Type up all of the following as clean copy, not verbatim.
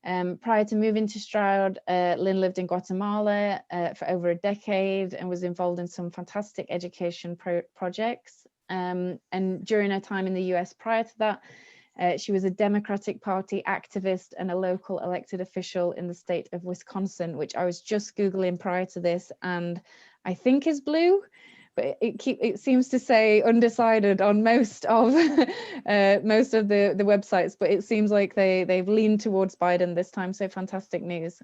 Prior to moving to Stroud, Lynn lived in Guatemala for over a decade and was involved in some fantastic education projects. And during her time in the US prior to that, she was a Democratic Party activist and a local elected official in the state of Wisconsin, which I was just Googling prior to this, and I think is blue, but it seems to say undecided on most of the websites, but it seems like they've leaned towards Biden this time, so fantastic news.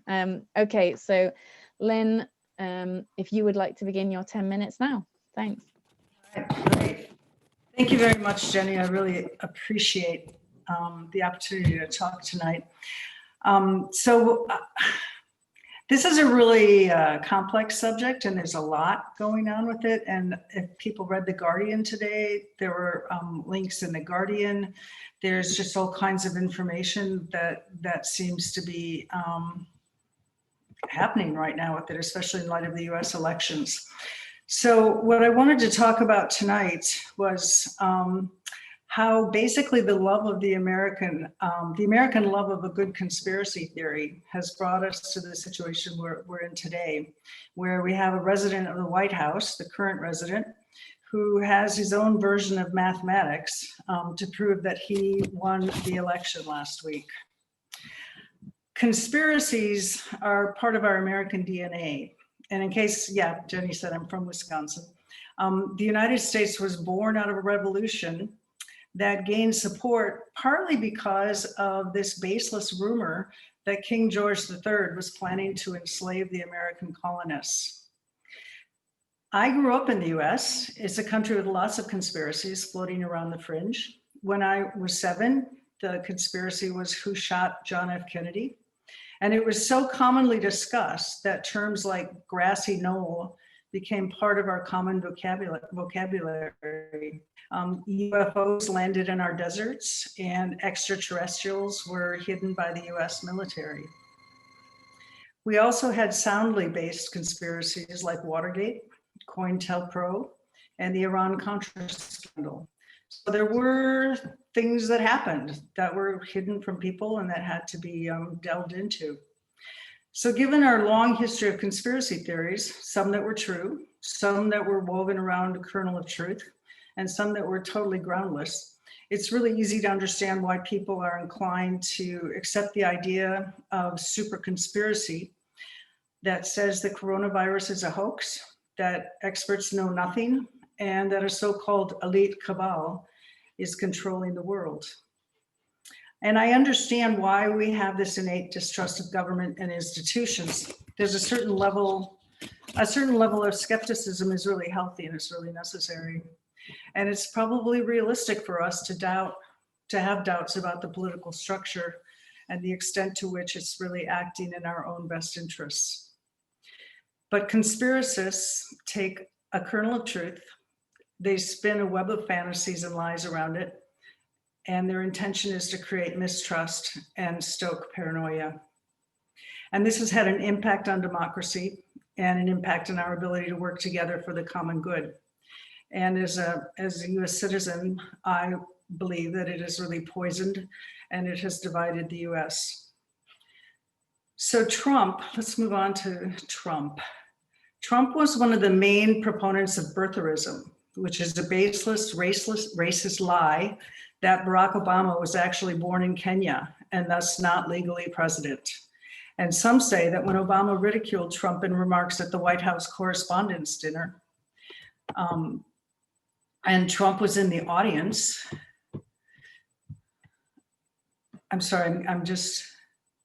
Okay, so Lynn, if you would like to begin your 10 minutes now. Thanks. All right, great. Thank you very much, Jenny. I really appreciate the opportunity to talk tonight. This is a really complex subject, and there's a lot going on with it. And if people read The Guardian today, there were links in The Guardian. There's just all kinds of information that seems to be happening right now with it, especially in light of the US elections. So what I wanted to talk about tonight was how basically the love of the American love of a good conspiracy theory has brought us to the situation we're in today, where we have a resident of the White House, the current resident, who has his own version of mathematics to prove that he won the election last week. Conspiracies are part of our American DNA. And in case, yeah, Jenny said I'm from Wisconsin. The United States was born out of a revolution that gained support partly because of this baseless rumor that King George III was planning to enslave the American colonists. I grew up in the US. It's a country with lots of conspiracies floating around the fringe. When I was 7, the conspiracy was who shot John F. Kennedy. And it was so commonly discussed that terms like grassy knoll became part of our common vocabulary. UFOs landed in our deserts, and extraterrestrials were hidden by the US military. We also had soundly based conspiracies like Watergate, COINTELPRO, and the Iran-Contra scandal. So there were things that happened that were hidden from people and that had to be delved into. So given our long history of conspiracy theories, some that were true, some that were woven around a kernel of truth, and some that were totally groundless, it's really easy to understand why people are inclined to accept the idea of super conspiracy that says the coronavirus is a hoax, that experts know nothing, and that a so-called elite cabal is controlling the world. And I understand why we have this innate distrust of government and institutions. There's a certain level of skepticism is really healthy and it's really necessary. And it's probably realistic for us to have doubts about the political structure and the extent to which it's really acting in our own best interests. But conspiracists take a kernel of truth, they spin a web of fantasies and lies around it, and their intention is to create mistrust and stoke paranoia. And this has had an impact on democracy and an impact on our ability to work together for the common good. And as a US citizen, I believe that it has really poisoned and it has divided the US. So Trump, let's move on to Trump. Trump was one of the main proponents of birtherism, which is a baseless, racist lie that Barack Obama was actually born in Kenya and thus not legally president. And some say that when Obama ridiculed Trump in remarks at the White House Correspondents' Dinner, and Trump was in the audience. I'm sorry,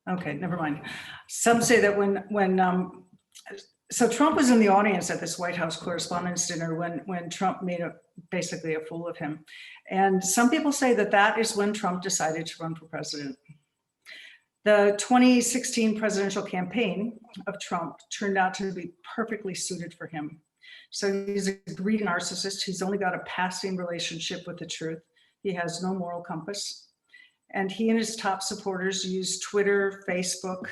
okay, never mind. Some say that so Trump was in the audience at this White House Correspondents' Dinner when Trump made basically a fool of him. And some people say that that is when Trump decided to run for president. The 2016 presidential campaign of Trump turned out to be perfectly suited for him. So he's a greedy narcissist. He's only got a passing relationship with the truth. He has no moral compass. And he and his top supporters use Twitter, Facebook,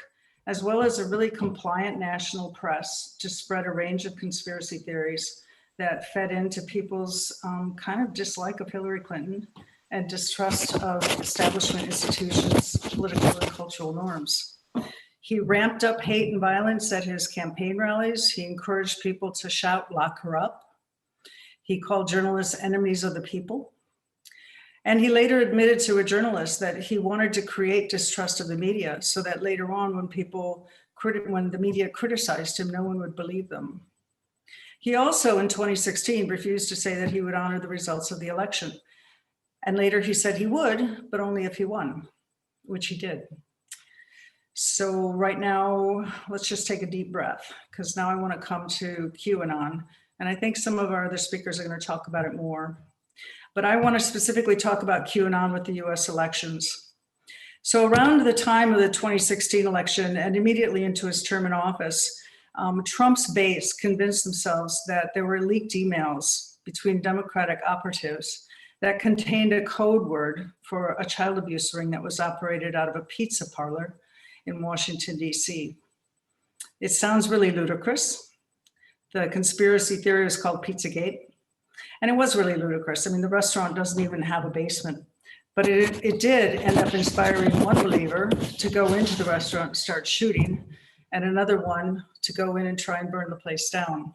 as well as a really compliant national press to spread a range of conspiracy theories that fed into people's kind of dislike of Hillary Clinton and distrust of establishment institutions, political and cultural norms. He ramped up hate and violence at his campaign rallies. He encouraged people to shout, "Lock her up." He called journalists enemies of the people. And he later admitted to a journalist that he wanted to create distrust of the media so that later on when the media criticized him, no one would believe them. He also, in 2016, refused to say that he would honor the results of the election. And later he said he would, but only if he won, which he did. So right now, let's just take a deep breath, because now I want to come to QAnon. And I think some of our other speakers are going to talk about it more. But I want to specifically talk about QAnon with the US elections. So around the time of the 2016 election and immediately into his term in office, Trump's base convinced themselves that there were leaked emails between Democratic operatives that contained a code word for a child abuse ring that was operated out of a pizza parlor in Washington, DC. It sounds really ludicrous. The conspiracy theory is called Pizzagate. And it was really ludicrous. I mean, the restaurant doesn't even have a basement. But it did end up inspiring one believer to go into the restaurant and start shooting, and another one to go in and try and burn the place down.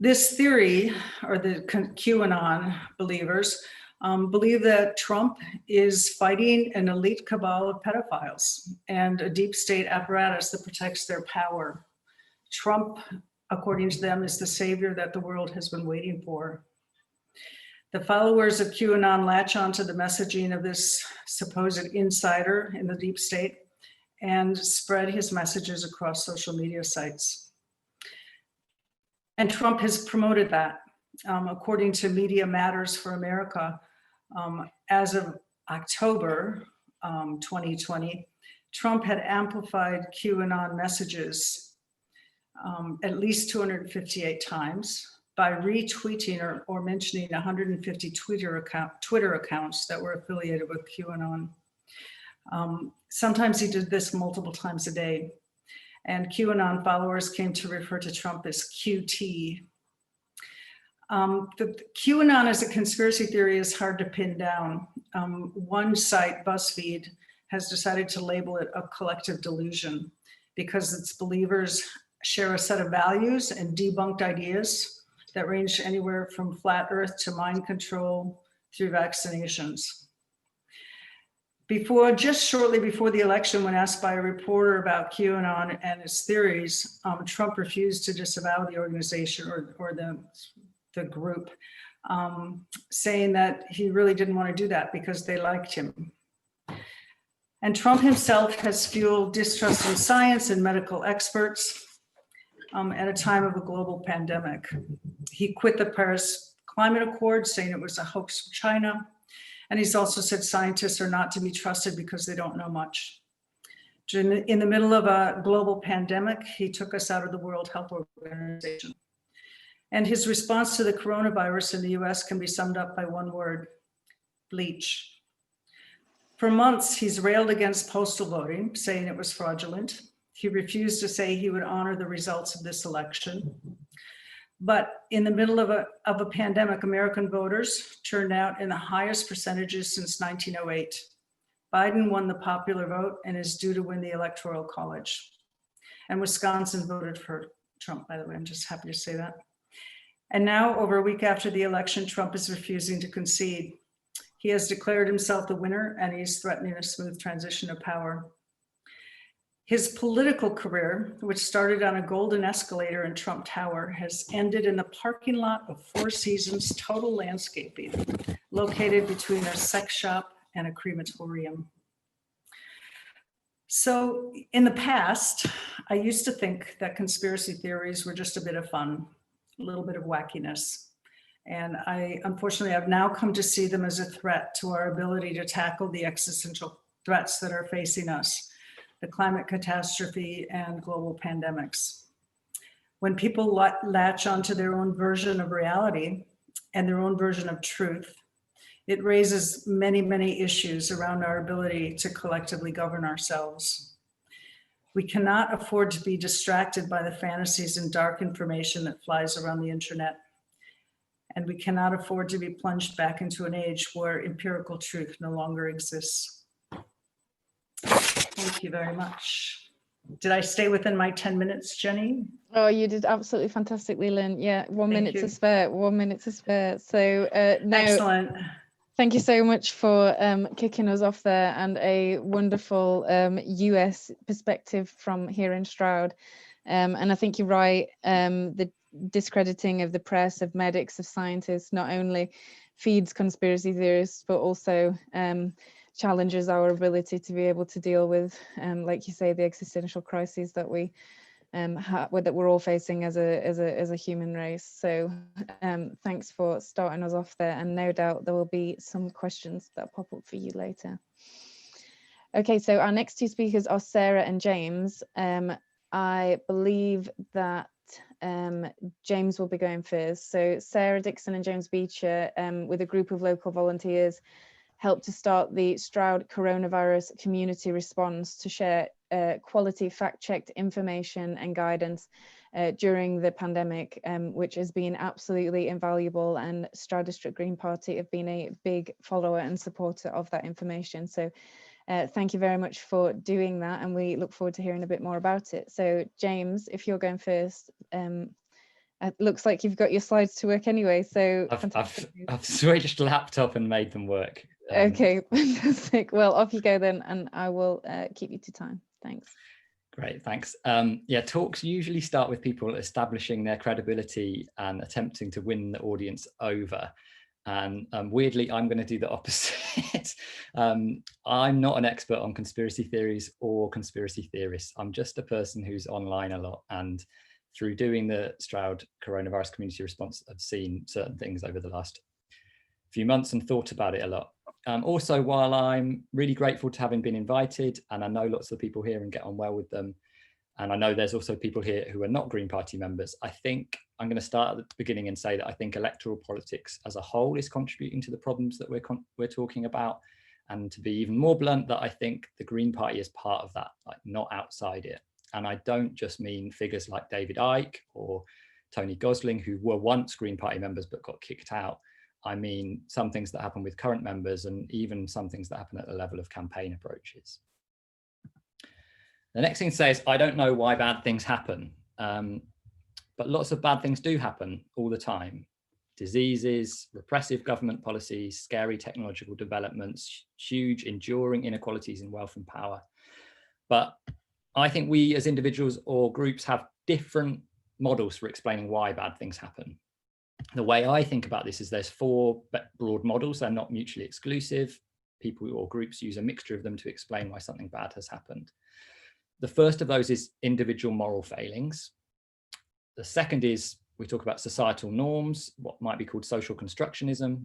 This theory, or the QAnon believers, believe that Trump is fighting an elite cabal of pedophiles and a deep state apparatus that protects their power. Trump, according to them, is the savior that the world has been waiting for. The followers of QAnon latch onto the messaging of this supposed insider in the deep state and spread his messages across social media sites. And Trump has promoted that. According to Media Matters for America, as of October 2020, Trump had amplified QAnon messages at least 258 times by retweeting or mentioning 150 Twitter accounts that were affiliated with QAnon. Sometimes he did this multiple times a day, and QAnon followers came to refer to Trump as QT. The QAnon as a conspiracy theory is hard to pin down. One site, BuzzFeed, has decided to label it a collective delusion because its believers share a set of values and debunked ideas that range anywhere from flat earth to mind control through vaccinations. Just shortly before the election, when asked by a reporter about QAnon and its theories, Trump refused to disavow the organization or the group, saying that he really didn't want to do that because they liked him. And Trump himself has fueled distrust in science and medical experts at a time of a global pandemic. He quit the Paris Climate Accord, saying it was a hoax from China. And he's also said scientists are not to be trusted because they don't know much. In the middle of a global pandemic, he took us out of the World Health Organization. And his response to the coronavirus in the US can be summed up by one word: bleach. For months, he's railed against postal voting, saying it was fraudulent. He refused to say he would honor the results of this election. But in the middle of a pandemic, American voters turned out in the highest percentages since 1908. Biden won the popular vote and is due to win the Electoral College. And Wisconsin voted for Trump, by the way. I'm just happy to say that. And now, over a week after the election, Trump is refusing to concede. He has declared himself the winner, and he's threatening a smooth transition of power. His political career, which started on a golden escalator in Trump Tower, has ended in the parking lot of Four Seasons Total Landscaping, located between a sex shop and a crematorium. So in the past, I used to think that conspiracy theories were just a bit of fun, a little bit of wackiness. And unfortunately, I've now come to see them as a threat to our ability to tackle the existential threats that are facing us: the climate catastrophe and global pandemics. When people latch onto their own version of reality and their own version of truth, it raises many, many issues around our ability to collectively govern ourselves. We cannot afford to be distracted by the fantasies and dark information that flies around the internet. and we cannot afford to be plunged back into an age where empirical truth no longer exists. Thank you very much. Did I stay within my 10 minutes, Jenny? Oh, you did absolutely fantastically, Lynn. Yeah, 1 minute to spare, 1 minute to spare. So no, excellent. Thank you so much for kicking us off there, and a wonderful US perspective from here in Stroud. And I think you're right, the discrediting of the press, of medics, of scientists, not only feeds conspiracy theorists, but also challenges our ability to be able to deal with, like you say, the existential crises that we that we're all facing as a human race. So thanks for starting us off there, and no doubt there will be some questions that pop up for you later. Okay, so our next two speakers are Sarah and James. I believe that James will be going first. So Sarah Dixon and James Beecher, with a group of local volunteers, helped to start the Stroud coronavirus community response to share quality fact-checked information and guidance during the pandemic, which has been absolutely invaluable, and Stroud District Green Party have been a big follower and supporter of that information. So thank you very much for doing that, and we look forward to hearing a bit more about it. So James, if you're going first, it looks like you've got your slides to work anyway, so I've switched laptop and made them work. Okay, fantastic. Well, off you go then, and I will keep you to time. Thanks. Great, thanks. Yeah, talks usually start with people establishing their credibility and attempting to win the audience over. And weirdly, I'm going to do the opposite. I'm not an expert on conspiracy theories or conspiracy theorists. I'm just a person who's online a lot, and through doing the Stroud coronavirus community response, I've seen certain things over the last few months and thought about it a lot. Also, while I'm really grateful to having been invited, and I know lots of people here and get on well with them, and I know there's also people here who are not Green Party members, I think I'm going to start at the beginning and say that I think electoral politics as a whole is contributing to the problems that we're talking about. And to be even more blunt, that I think the Green Party is part of that, like not outside it. And I don't just mean figures like David Icke or Tony Gosling, who were once Green Party members but got kicked out. I mean some things that happen with current members, and even some things that happen at the level of campaign approaches. The next thing to say is I don't know why bad things happen, but lots of bad things do happen all the time. Diseases, repressive government policies, scary technological developments, huge enduring inequalities in wealth and power. But I think we as individuals or groups have different models for explaining why bad things happen. The way I think about this is there's four broad models. They're not mutually exclusive. People or groups use a mixture of them to explain why something bad has happened. The first of those is individual moral failings. The second is we talk about societal norms, what might be called social constructionism.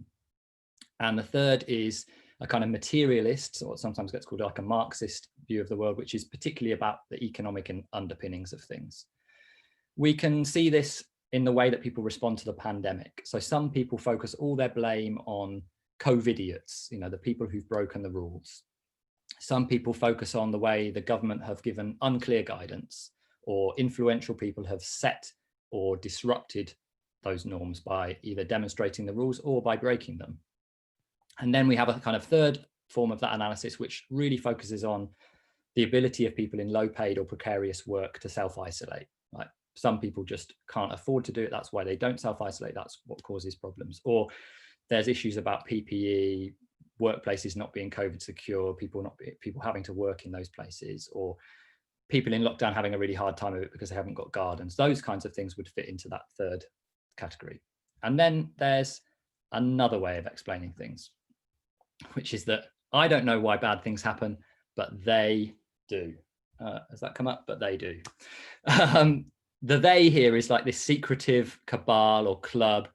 And the third is a kind of materialist, or what sometimes gets called like a Marxist view of the world, which is particularly about the economic and underpinnings of things. We can see this in the way that people respond to the pandemic. So some people focus all their blame on COVIDiots, you know, the people who've broken the rules. Some people focus on the way the government have given unclear guidance, or influential people have set or disrupted those norms by either demonstrating the rules or by breaking them. And then we have a kind of third form of that analysis, which really focuses on the ability of people in low paid or precarious work to self-isolate. Like some people just can't afford to do it. That's why they don't self-isolate. That's what causes problems. Or there's issues about PPE, workplaces not being COVID secure, people having to work in those places, or people in lockdown having a really hard time of it because they haven't got gardens. Those kinds of things would fit into that third category. And then there's another way of explaining things, which is that I don't know why bad things happen, but they do. Has that come up? But they do. The they here is like this secretive cabal or club,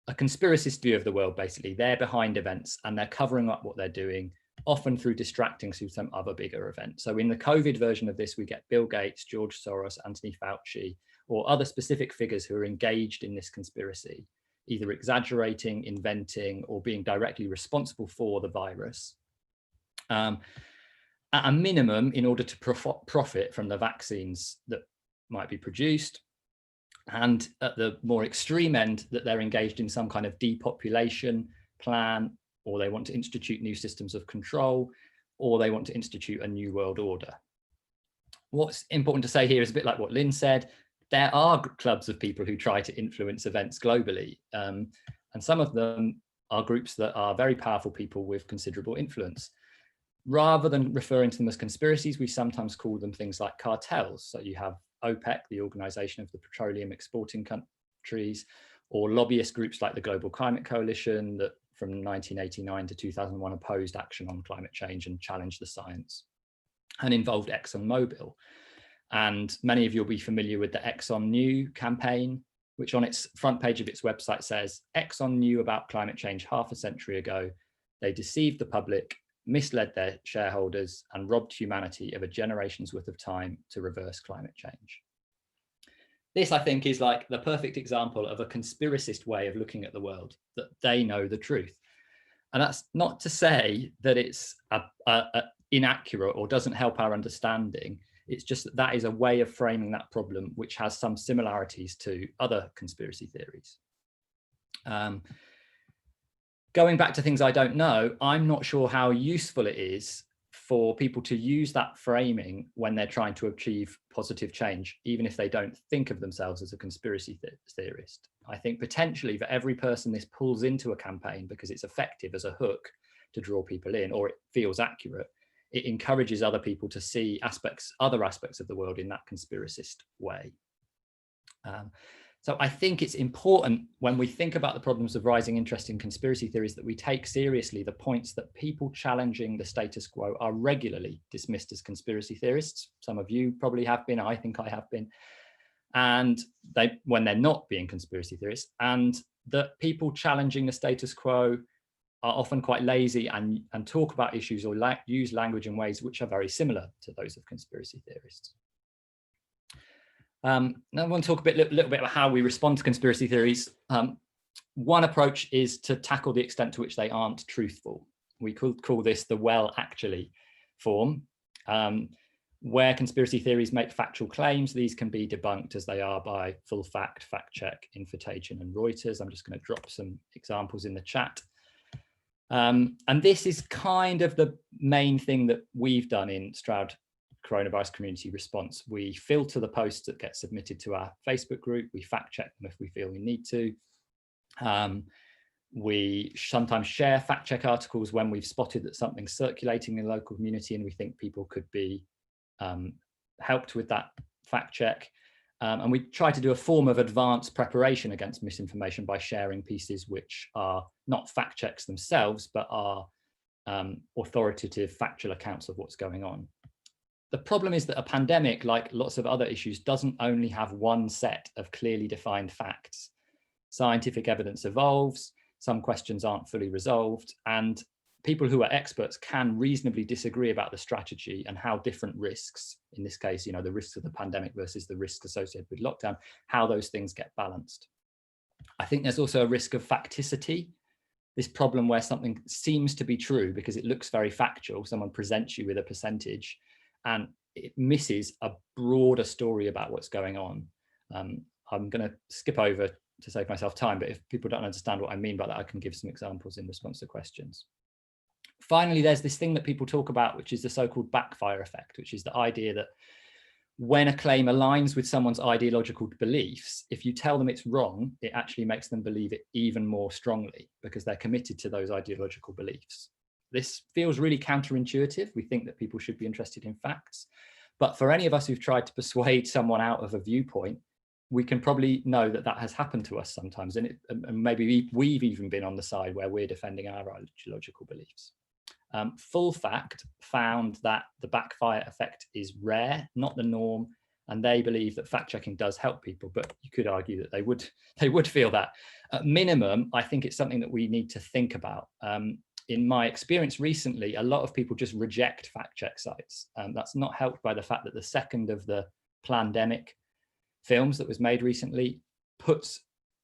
a conspiracist view of the world, basically. They're behind events and they're covering up what they're doing, often through distracting through some other bigger event. So in the COVID version of this, we get Bill Gates, George Soros, Anthony Fauci, or other specific figures who are engaged in this conspiracy, either exaggerating, inventing, or being directly responsible for the virus. At a minimum, in order to profit from the vaccines that might be produced, And at the more extreme end, that they're engaged in some kind of depopulation plan, or they want to institute new systems of control, or they want to institute a new world order. What's important to say here is a bit like what Lynn said. There are clubs of people who try to influence events globally. And some of them are groups that are very powerful people with considerable influence. Rather than referring to them as conspiracies, we sometimes call them things like cartels. So you have OPEC, the Organization of the Petroleum Exporting Countries, or lobbyist groups like the Global Climate Coalition that from 1989 to 2001 opposed action on climate change and challenged the science, and involved ExxonMobil. And many of you will be familiar with the Exxon Knew campaign, which on its front page of its website says, Exxon knew about climate change half a century ago. They deceived the public, misled their shareholders, and robbed humanity of a generation's worth of time to reverse climate change. This, I think, is like the perfect example of a conspiracist way of looking at the world, that they know the truth. And that's not to say that it's inaccurate or doesn't help our understanding. It's just that that is a way of framing that problem which has some similarities to other conspiracy theories. Going back to things I don't know, I'm not sure how useful it is for people to use that framing when they're trying to achieve positive change, even if they don't think of themselves as a conspiracy theorist. I think potentially for every person this pulls into a campaign because it's effective as a hook to draw people in, or it feels accurate, it encourages other people to see other aspects of the world in that conspiracist way. So I think it's important when we think about the problems of rising interest in conspiracy theories that we take seriously the points that people challenging the status quo are regularly dismissed as conspiracy theorists. Some of you probably have been, I think I have been, and when they're not being conspiracy theorists, and that people challenging the status quo are often quite lazy and talk about issues or use language in ways which are very similar to those of conspiracy theorists. Now I want to talk a little bit about how we respond to conspiracy theories. One approach is to tackle the extent to which they aren't truthful. We could call this the well actually form. Where conspiracy theories make factual claims, these can be debunked as they are by Full Fact, Fact Check, Infotainment and Reuters. I'm just going to drop some examples in the chat. And this is kind of the main thing that we've done in Stroud Coronavirus Community Response. We filter the posts that get submitted to our Facebook group. We fact check them if we feel we need to. We sometimes share fact check articles when we've spotted that something's circulating in the local community and we think people could be helped with that fact check. And we try to do a form of advanced preparation against misinformation by sharing pieces which are not fact checks themselves, but are authoritative factual accounts of what's going on. The problem is that a pandemic, like lots of other issues, doesn't only have one set of clearly defined facts. Scientific evidence evolves, some questions aren't fully resolved, and people who are experts can reasonably disagree about the strategy and how different risks, in this case, you know, the risks of the pandemic versus the risks associated with lockdown, how those things get balanced. I think there's also a risk of facticity, this problem where something seems to be true because it looks very factual. Someone presents you with a percentage and it misses a broader story about what's going on. I'm going to skip over to save myself time, but if people don't understand what I mean by that, I can give some examples in response to questions. Finally, there's this thing that people talk about, which is the so-called backfire effect, which is the idea that when a claim aligns with someone's ideological beliefs, if you tell them it's wrong, it actually makes them believe it even more strongly because they're committed to those ideological beliefs. This feels really counterintuitive. We think that people should be interested in facts, but for any of us who've tried to persuade someone out of a viewpoint, we can probably know that that has happened to us sometimes, and maybe we've even been on the side where we're defending our ideological beliefs. Full Fact found that the backfire effect is rare, not the norm, and they believe that fact checking does help people, but you could argue that they would feel that. At minimum, I think it's something that we need to think about. In my experience recently, a lot of people just reject fact check sites. That's not helped by the fact that the second of the Plandemic films that was made recently puts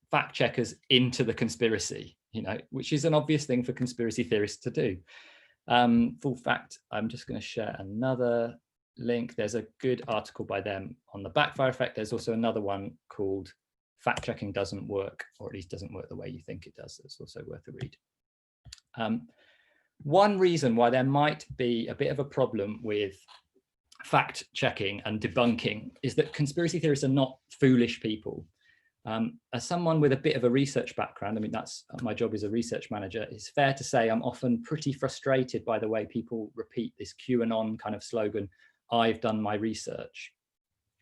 fact checkers into the conspiracy, you know, which is an obvious thing for conspiracy theorists to do. Full Fact, I'm just going to share another link. There's a good article by them on the backfire effect. There's also another one called fact-checking doesn't work, or at least doesn't work the way you think it does. It's also worth a read. One reason why there might be a bit of a problem with fact-checking and debunking is that conspiracy theorists are not foolish people. As someone with a bit of a research background, I mean, that's my job as a research manager, it's fair to say I'm often pretty frustrated by the way people repeat this QAnon kind of slogan, "I've done my research,"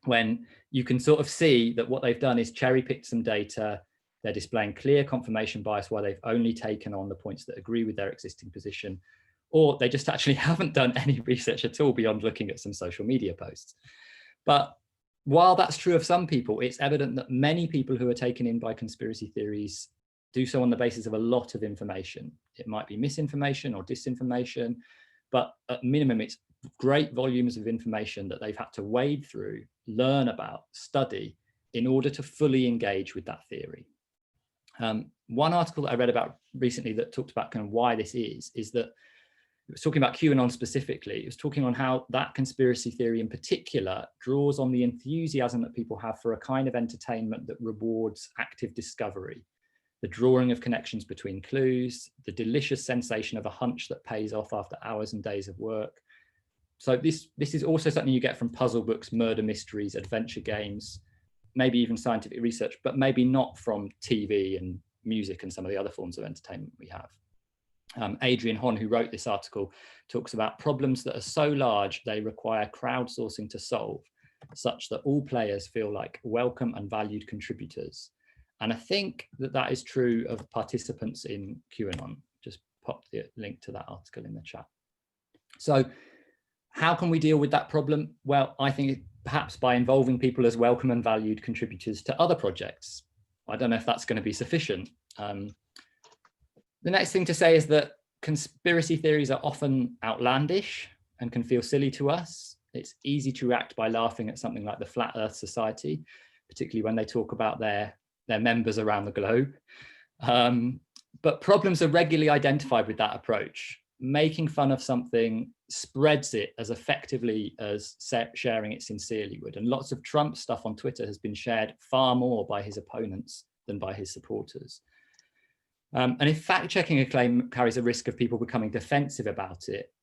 when you can sort of see that what they've done is cherry-picked some data, they're displaying clear confirmation bias while they've only taken on the points that agree with their existing position, or they just actually haven't done any research at all beyond looking at some social media posts. But while that's true of some people, it's evident that many people who are taken in by conspiracy theories do so on the basis of a lot of information. It might be misinformation or disinformation, but at minimum, it's great volumes of information that they've had to wade through, learn about, study in order to fully engage with that theory. One article that I read about recently that talked about kind of why this is that it was talking about QAnon specifically. It was talking on how that conspiracy theory in particular draws on the enthusiasm that people have for a kind of entertainment that rewards active discovery, the drawing of connections between clues, the delicious sensation of a hunch that pays off after hours and days of work. So this is also something you get from puzzle books, murder mysteries, adventure games, maybe even scientific research, but maybe not from TV and music and some of the other forms of entertainment we have. Adrian Haanen, who wrote this article, talks about problems that are so large they require crowdsourcing to solve, such that all players feel like welcome and valued contributors. And I think that that is true of participants in QAnon. Just pop the link to that article in the chat. So how can we deal with that problem? Well, I think perhaps by involving people as welcome and valued contributors to other projects. I don't know if that's going to be sufficient. The next thing to say is that conspiracy theories are often outlandish and can feel silly to us. It's easy to react by laughing at something like the Flat Earth Society, particularly when they talk about their members around the globe. But problems are regularly identified with that approach. Making fun of something spreads it as effectively as sharing it sincerely would. And lots of Trump stuff on Twitter has been shared far more by his opponents than by his supporters. And if fact-checking a claim carries a risk of people becoming defensive about it,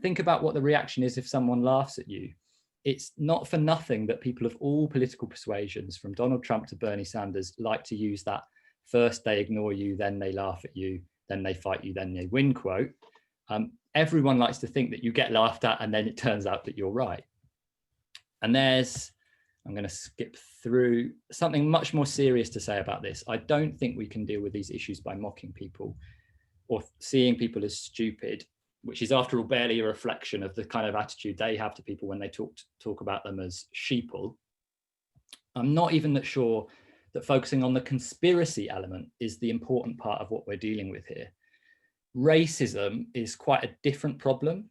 think about what the reaction is if someone laughs at you. It's not for nothing that people of all political persuasions, from Donald Trump to Bernie Sanders, like to use that first they ignore you, then they laugh at you, then they fight you, then they win quote. Everyone likes to think that you get laughed at and then it turns out that you're right. And I'm going to skip through something much more serious to say about this. I don't think we can deal with these issues by mocking people or seeing people as stupid, which is after all barely a reflection of the kind of attitude they have to people when they talk about them as sheeple. I'm not even that sure that focusing on the conspiracy element is the important part of what we're dealing with here. Racism is quite a different problem,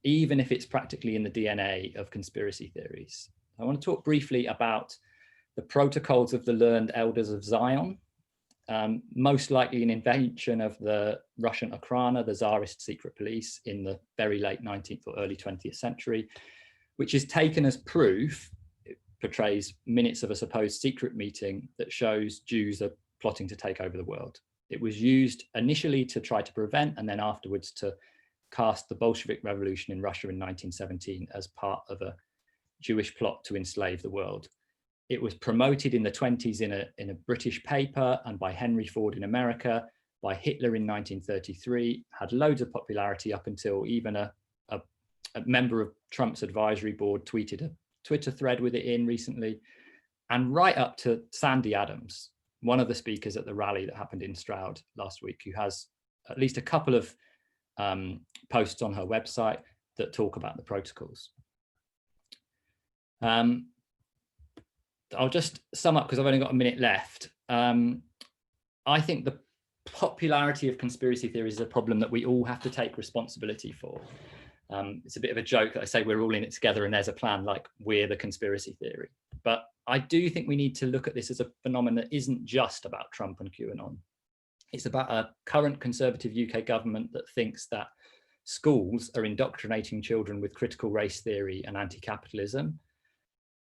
even if it's practically in the DNA of conspiracy theories. I want to talk briefly about the protocols of the learned elders of Zion, most likely an invention of the Russian Okhrana, the Tsarist secret police in the very late 19th or early 20th century, which is taken as proof. It portrays minutes of a supposed secret meeting that shows Jews are plotting to take over the world. It was used initially to try to prevent and then afterwards to cast the Bolshevik Revolution in Russia in 1917 as part of a Jewish plot to enslave the world. It was promoted in the 20s in a British paper and by Henry Ford in America, by Hitler in 1933, had loads of popularity up until even a member of Trump's advisory board tweeted a Twitter thread with it in recently, and right up to Sandy Adams, one of the speakers at the rally that happened in Stroud last week, who has at least a couple of posts on her website that talk about the protocols. I'll just sum up because I've only got a minute left. I think the popularity of conspiracy theories is a problem that we all have to take responsibility for. It's a bit of a joke that I say we're all in it together and there's a plan, like we're the conspiracy theory. But I do think we need to look at this as a phenomenon that isn't just about Trump and QAnon. It's about a current conservative UK government that thinks that schools are indoctrinating children with critical race theory and anti-capitalism.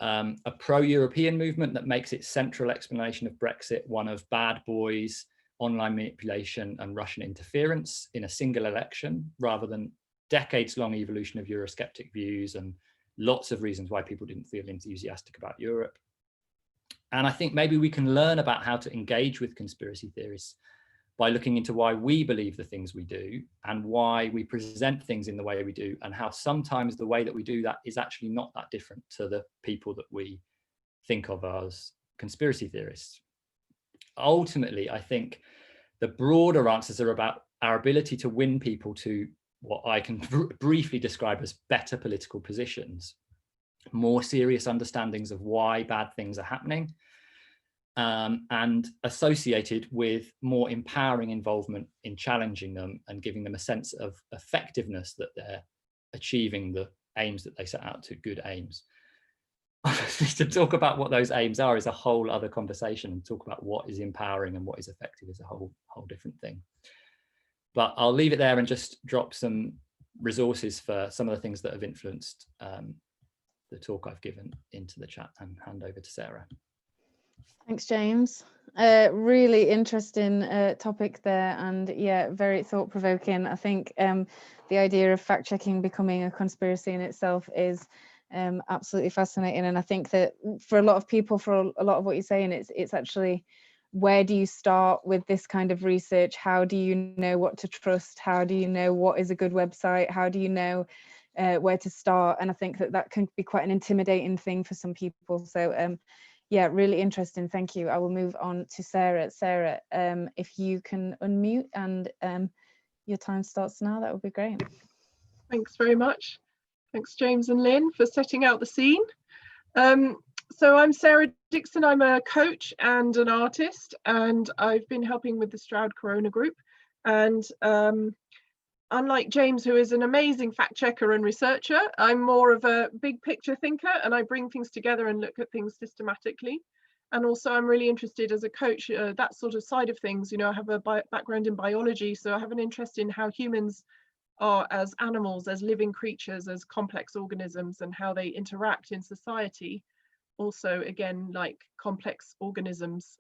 a pro-European movement that makes its central explanation of Brexit one of bad boys, online manipulation and Russian interference in a single election, rather than decades-long evolution of Eurosceptic views and lots of reasons why people didn't feel enthusiastic about Europe. And I think maybe we can learn about how to engage with conspiracy theorists by looking into why we believe the things we do and why we present things in the way we do, and how sometimes the way that we do that is actually not that different to the people that we think of as conspiracy theorists. Ultimately, I think the broader answers are about our ability to win people to what I can briefly describe as better political positions, more serious understandings of why bad things are happening, and associated with more empowering involvement in challenging them and giving them a sense of effectiveness that they're achieving the aims that they set out to, good aims. To talk about what those aims are is a whole other conversation, and talk about what is empowering and what is effective is a whole different thing. But I'll leave it there and just drop some resources for some of the things that have influenced the talk I've given into the chat, and hand over to Sarah. Thanks, James. Really interesting topic there, and yeah, very thought-provoking. I think the idea of fact-checking becoming a conspiracy in itself is absolutely fascinating, and I think that for a lot of people, for a lot of what you're saying, it's actually, where do you start with this kind of research? How do you know what to trust? How do you know what is a good website? How do you know where to start? And I think that can be quite an intimidating thing for some people. So yeah, really interesting. Thank you. I will move on to Sarah. Sarah, if you can unmute, and your time starts now, that would be great. Thanks very much. Thanks, James and Lynn, for setting out the scene. So I'm Sarah Dixon. I'm a coach and an artist, and I've been helping with the Stroud Corona group. And unlike James, who is an amazing fact checker and researcher, I'm more of a big picture thinker, and I bring things together and look at things systematically. And also I'm really interested as a coach, that sort of side of things. You know, I have a background in biology, so I have an interest in how humans are as animals, as living creatures, as complex organisms, and how they interact in society. Also, again, like complex organisms,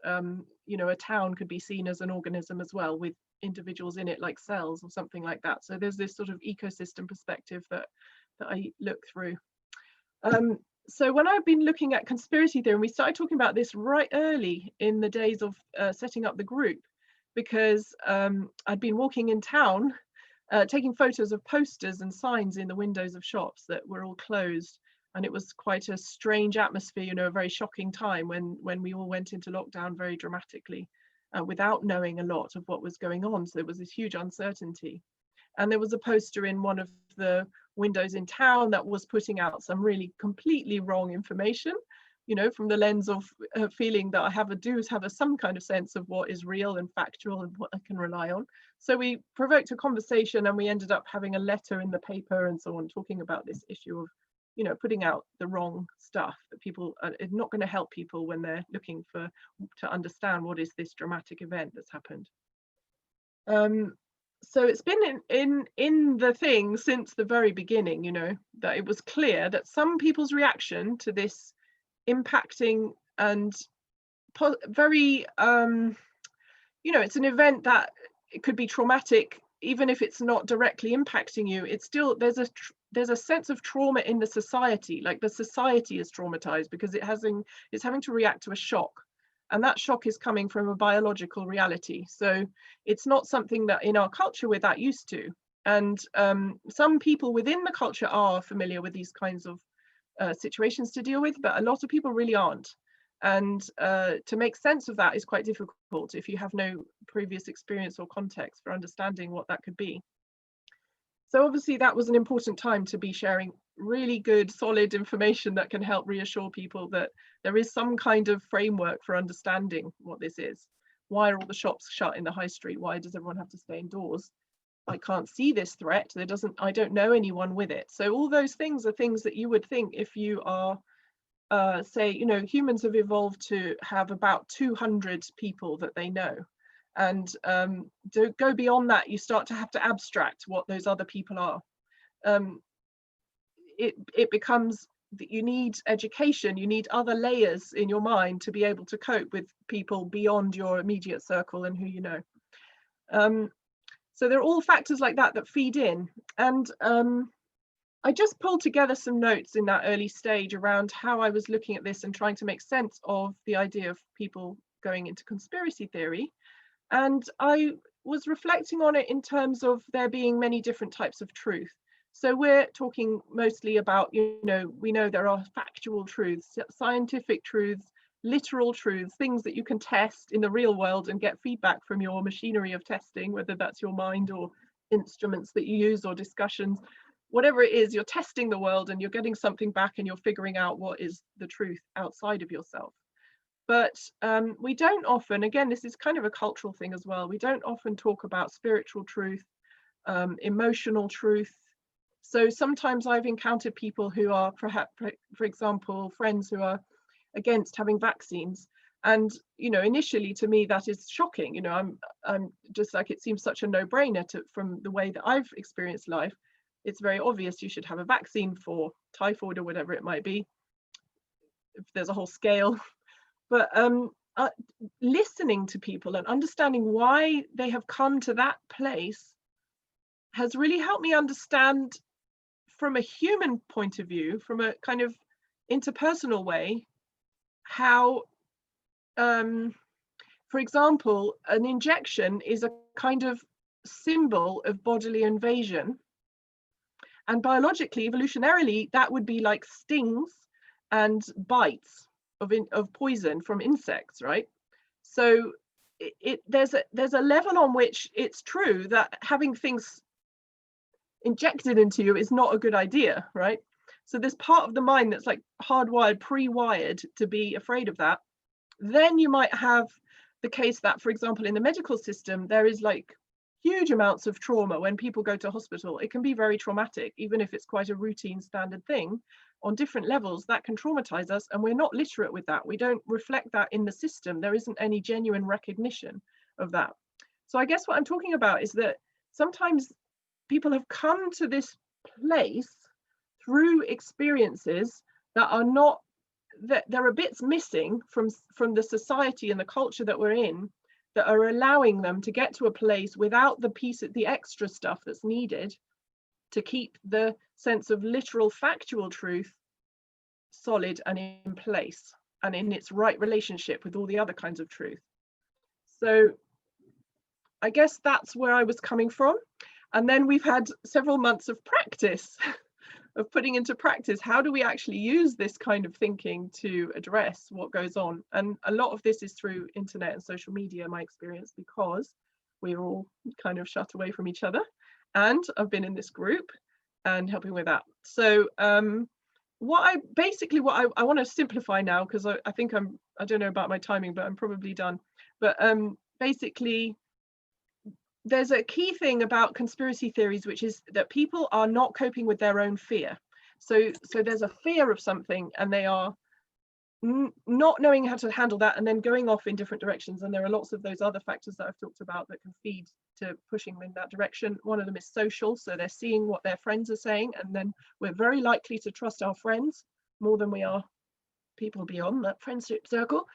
you know, a town could be seen as an organism as well, with individuals in it like cells or something like that. So there's this sort of ecosystem perspective that I look through. So when I've been looking at conspiracy theory, and we started talking about this right early in the days of setting up the group, because I'd been walking in town, taking photos of posters and signs in the windows of shops that were all closed. And it was quite a strange atmosphere, you know, a very shocking time when we all went into lockdown very dramatically, without knowing a lot of what was going on. So there was this huge uncertainty. And there was a poster in one of the windows in town that was putting out some really completely wrong information, you know, from the lens of feeling that I have some kind of sense of what is real and factual and what I can rely on. So we provoked a conversation, and we ended up having a letter in the paper and so on, talking about this issue of, you know, putting out the wrong stuff that people are not going to help people when they're looking to understand what is this dramatic event that's happened. So it's been in the thing since the very beginning, you know, that it was clear that some people's reaction to this impacting and very, you know, it's an event that it could be traumatic, even if it's not directly impacting you. It's still, there's a sense of trauma in the society, like the society is traumatized because it's having to react to a shock, and that shock is coming from a biological reality. So it's not something that in our culture we're that used to, and some people within the culture are familiar with these kinds of situations to deal with, but a lot of people really aren't. And to make sense of that is quite difficult if you have no previous experience or context for understanding what that could be. So obviously that was an important time to be sharing really good, solid information that can help reassure people that there is some kind of framework for understanding what this is. Why are all the shops shut in the high street? Why does everyone have to stay indoors? I can't see this threat. I don't know anyone with it. So all those things are things that you would think if you are, say, you know, humans have evolved to have about 200 people that they know. And to go beyond that, you start to have to abstract what those other people are. It becomes you need education, you need other layers in your mind to be able to cope with people beyond your immediate circle and who you know. So there are all factors like that that feed in. And I just pulled together some notes in that early stage around how I was looking at this and trying to make sense of the idea of people going into conspiracy theory. And I was reflecting on it in terms of there being many different types of truth. So we're talking mostly about, we know there are factual truths, scientific truths, literal truths, things that you can test in the real world and get feedback from your machinery of testing, whether that's your mind or instruments that you use or discussions. Whatever it is, you're testing the world and you're getting something back and you're figuring out what is the truth outside of yourself. But we don't often, again, this is kind of a cultural thing as well, we don't often talk about spiritual truth, emotional truth. So sometimes I've encountered people who are perhaps, for example, friends who are against having vaccines. And, initially to me, that is shocking. I'm just like, it seems such a no-brainer from the way that I've experienced life. It's very obvious you should have a vaccine for typhoid or whatever it might be, if there's a whole scale. But listening to people and understanding why they have come to that place has really helped me understand from a human point of view, from a kind of interpersonal way, how, for example, an injection is a kind of symbol of bodily invasion. And biologically, evolutionarily, that would be like stings and bites of poison from insects, right? So there's a level on which it's true that having things injected into you is not a good idea, right? So there's part of the mind that's like hardwired, pre-wired to be afraid of that. Then you might have the case that, for example, in the medical system, there is like huge amounts of trauma when people go to hospital. It can be very traumatic, even if it's quite a routine standard thing. On different levels, that can traumatize us, and we're not literate with that. We don't reflect that in the system. There isn't any genuine recognition of that. So I guess what I'm talking about is that sometimes people have come to this place through experiences that are not, that there are bits missing from the society and the culture that we're in, that are allowing them to get to a place without the extra stuff that's needed to keep the sense of literal factual truth solid and in place and in its right relationship with all the other kinds of truth. So I guess that's where I was coming from. And then we've had several months of practice, of putting into practice, how do we actually use this kind of thinking to address what goes on? And a lot of this is through internet and social media, my experience, because we're all kind of shut away from each other. And I've been in this group and helping with that. So what I want to simplify now, because I think I don't know about my timing, but I'm probably done. But basically, there's a key thing about conspiracy theories, which is that people are not coping with their own fear. So there's a fear of something and they are not knowing how to handle that and then going off in different directions. And there are lots of those other factors that I've talked about that can feed to pushing them in that direction. One of them is social. So they're seeing what their friends are saying, and then we're very likely to trust our friends more than we are people beyond that friendship circle.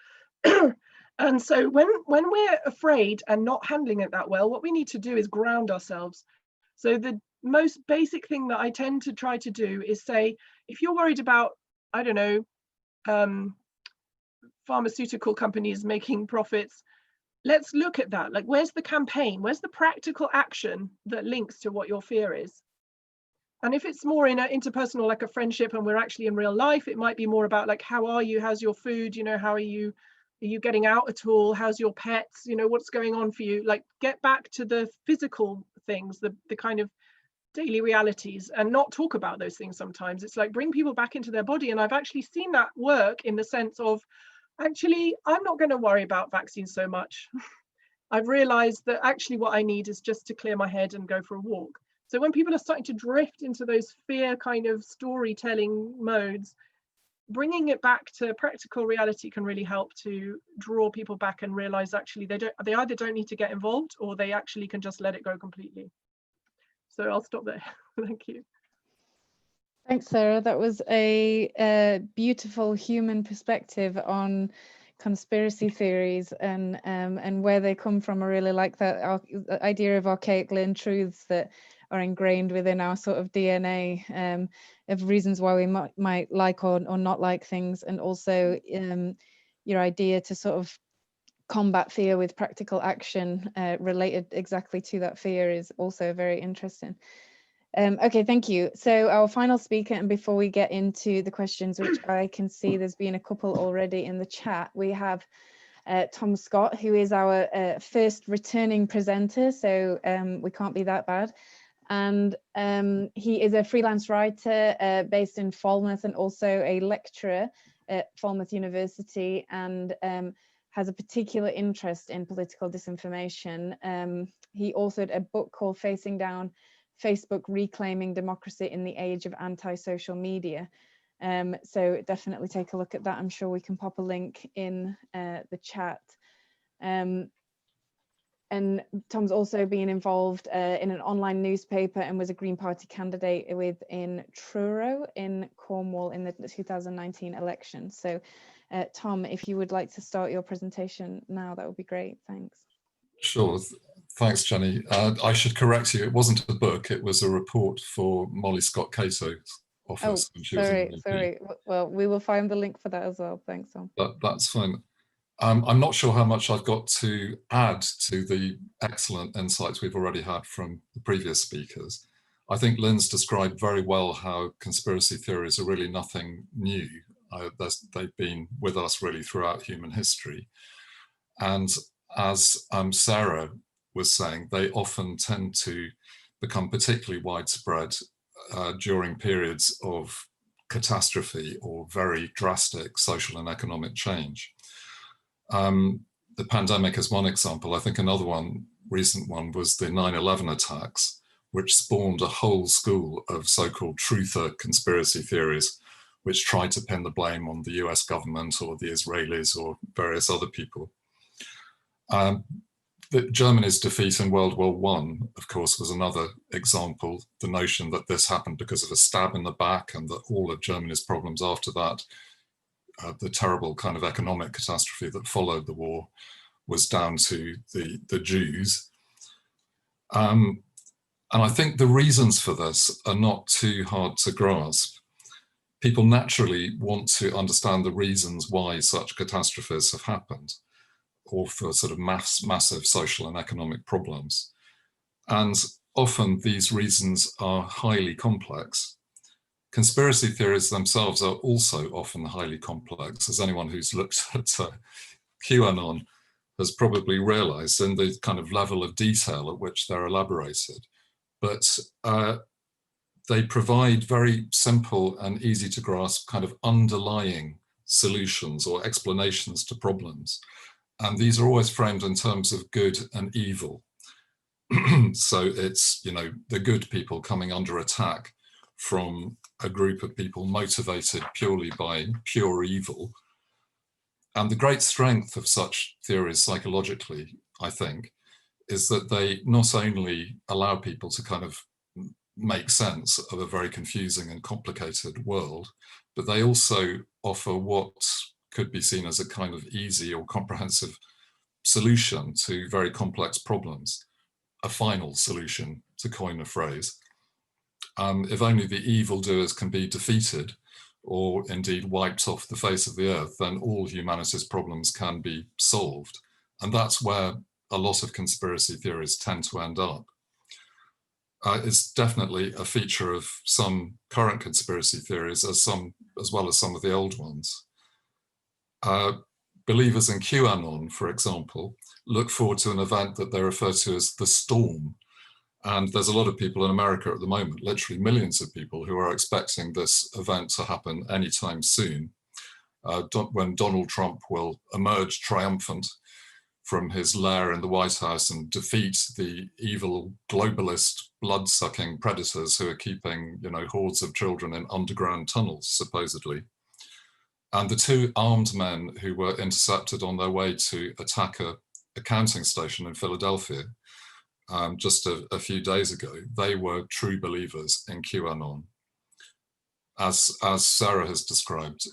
And so when we're afraid and not handling it that well, what we need to do is ground ourselves. So the most basic thing that I tend to try to do is say, if you're worried about, I don't know, pharmaceutical companies making profits, let's look at that. Like, where's the campaign? Where's the practical action that links to what your fear is? And if it's more in an interpersonal, like a friendship, and we're actually in real life, it might be more about like, how are you? How's your food? How are you getting out at all? How's your pets? What's going on for you? Like, get back to the physical things, the kind of daily realities, and not talk about those things. Sometimes it's like bring people back into their body. And I've actually seen that work in the sense of, actually, I'm not going to worry about vaccines so much. I've realized that actually what I need is just to clear my head and go for a walk. So when people are starting to drift into those fear kind of storytelling modes, bringing it back to practical reality can really help to draw people back and realize actually they either don't need to get involved, or they actually can just let it go completely. So I'll stop there. Thank you. Thanks, Sarah. That was a beautiful human perspective on conspiracy theories and where they come from. I really like that idea of archaic learned truths that are ingrained within our sort of DNA, of reasons why we might like or not like things, and also your idea to sort of combat fear with practical action related exactly to that fear is also very interesting. Okay, thank you. So our final speaker, and before we get into the questions, which I can see there's been a couple already in the chat, we have Tom Scott, who is our first returning presenter, so we can't be that bad. And he is a freelance writer based in Falmouth and also a lecturer at Falmouth University, and has a particular interest in political disinformation. He authored a book called Facing Down Facebook Reclaiming Democracy in the Age of Anti-Social Media. So definitely take a look at that. I'm sure we can pop a link in the chat. And Tom's also been involved in an online newspaper and was a Green Party candidate in Truro in Cornwall in the 2019 election. So Tom, if you would like to start your presentation now, that would be great. Thanks. Sure. Thanks, Jenny. I should correct you. It wasn't a book. It was a report for Molly Scott Cato's office. Oh, sorry. Well, we will find the link for that as well. Thanks, Tom. That's fine. I'm not sure how much I've got to add to the excellent insights we've already had from the previous speakers. I think Lynn's described very well how conspiracy theories are really nothing new. They've been with us really throughout human history. And as Sarah was saying, they often tend to become particularly widespread during periods of catastrophe or very drastic social and economic change. The pandemic is one example. I think another recent one was the 9/11 attacks, which spawned a whole school of so-called truther conspiracy theories, which tried to pin the blame on the US government or the Israelis or various other people. Germany's defeat in World War I, of course, was another example. The notion that this happened because of a stab in the back and that all of Germany's problems after that, the terrible kind of economic catastrophe that followed the war, was down to the Jews. And I think the reasons for this are not too hard to grasp. People naturally want to understand the reasons why such catastrophes have happened, or for sort of massive social and economic problems. And often these reasons are highly complex. Conspiracy theories themselves are also often highly complex, as anyone who's looked at QAnon has probably realized, in the kind of level of detail at which they're elaborated. But they provide very simple and easy to grasp kind of underlying solutions or explanations to problems. And these are always framed in terms of good and evil. So it's, the good people coming under attack from a group of people motivated purely by pure evil. And the great strength of such theories psychologically, I think, is that they not only allow people to kind of make sense of a very confusing and complicated world, but they also offer what could be seen as a kind of easy or comprehensive solution to very complex problems, a final solution, to coin a phrase. If only the evildoers can be defeated or indeed wiped off the face of the earth, then all humanity's problems can be solved. And that's where a lot of conspiracy theories tend to end up. It's definitely a feature of some current conspiracy theories as well as some of the old ones. Believers in QAnon, for example, look forward to an event that they refer to as the storm. And there's a lot of people in America at the moment, literally millions of people, who are expecting this event to happen anytime soon, when Donald Trump will emerge triumphant from his lair in the White House and defeat the evil globalist blood-sucking predators who are keeping, hordes of children in underground tunnels, supposedly. And the two armed men who were intercepted on their way to attack a counting station in Philadelphia just a few days ago, they were true believers in QAnon. as Sarah has described,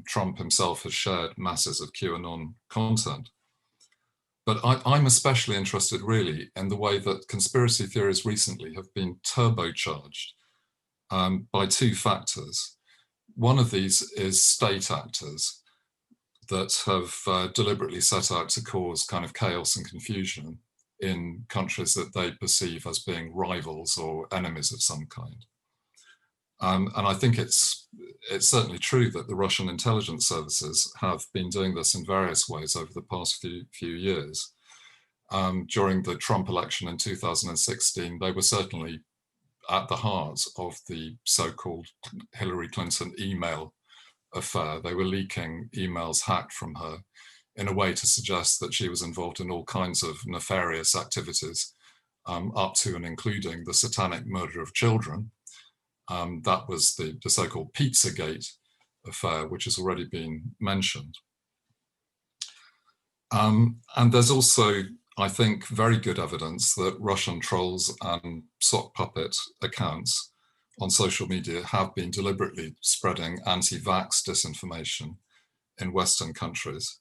Trump himself has shared masses of QAnon content. But I'm especially interested really in the way that conspiracy theories recently have been turbocharged by two factors. One of these is state actors that have deliberately set out to cause kind of chaos and confusion in countries that they perceive as being rivals or enemies of some kind. And I think it's certainly true that the Russian intelligence services have been doing this in various ways over the past few years. During the Trump election in 2016, they were certainly at the heart of the so-called Hillary Clinton email affair. They were leaking emails hacked from her in a way to suggest that she was involved in all kinds of nefarious activities, up to and including the satanic murder of children. That was the so-called Pizzagate affair, which has already been mentioned. And there's also, I think, very good evidence that Russian trolls and sock puppet accounts on social media have been deliberately spreading anti-vax disinformation in Western countries,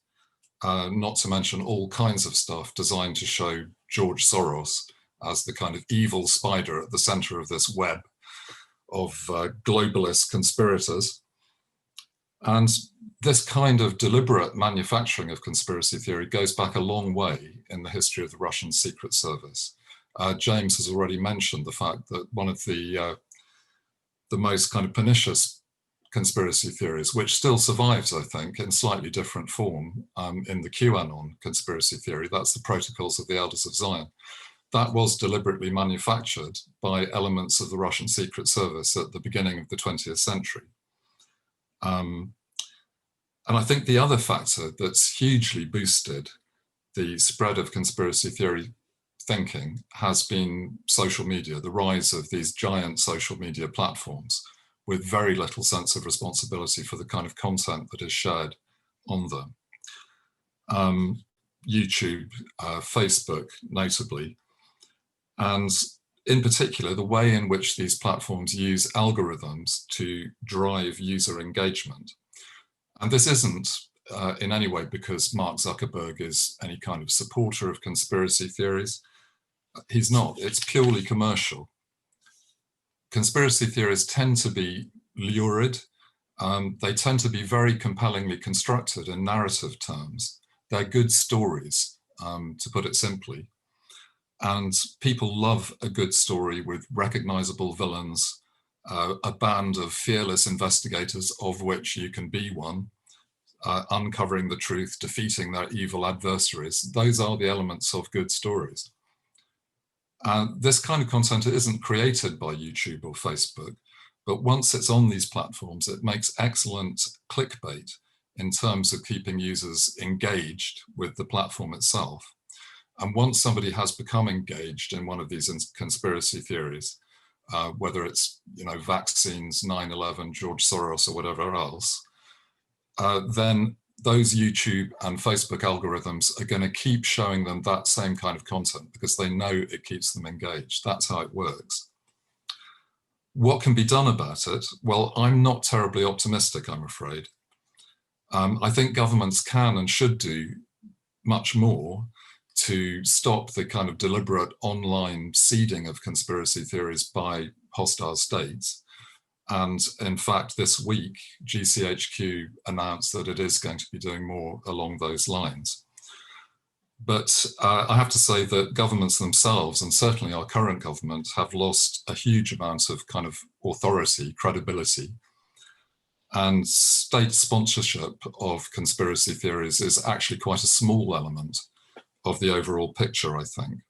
not to mention all kinds of stuff designed to show George Soros as the kind of evil spider at the center of this web of globalist conspirators. And this kind of deliberate manufacturing of conspiracy theory goes back a long way in the history of the Russian Secret Service. James has already mentioned the fact that one of the most kind of pernicious conspiracy theories, which still survives, I think, in slightly different form in the QAnon conspiracy theory, that's the Protocols of the Elders of Zion. That was deliberately manufactured by elements of the Russian Secret Service at the beginning of the 20th century. And I think the other factor that's hugely boosted the spread of conspiracy theory thinking has been social media, the rise of these giant social media platforms with very little sense of responsibility for the kind of content that is shared on them. YouTube, Facebook, notably, and in particular, the way in which these platforms use algorithms to drive user engagement. And this isn't in any way because Mark Zuckerberg is any kind of supporter of conspiracy theories. He's not, it's purely commercial. Conspiracy theories tend to be lurid. They tend to be very compellingly constructed in narrative terms. They're good stories, to put it simply. And people love a good story with recognizable villains, a band of fearless investigators, of which you can be one, uncovering the truth, defeating their evil adversaries. Those are the elements of good stories. This kind of content isn't created by YouTube or Facebook, but once it's on these platforms, it makes excellent clickbait in terms of keeping users engaged with the platform itself. And once somebody has become engaged in one of these conspiracy theories, whether it's vaccines, 9/11, George Soros, or whatever else, then those YouTube and Facebook algorithms are going to keep showing them that same kind of content because they know it keeps them engaged. That's how it works. What can be done about it? Well, I'm not terribly optimistic, I'm afraid. I think governments can and should do much more to stop the kind of deliberate online seeding of conspiracy theories by hostile states. And in fact, this week, GCHQ announced that it is going to be doing more along those lines. But I have to say that governments themselves, and certainly our current government, have lost a huge amount of kind of authority, credibility. And state sponsorship of conspiracy theories is actually quite a small element of the overall picture, I think.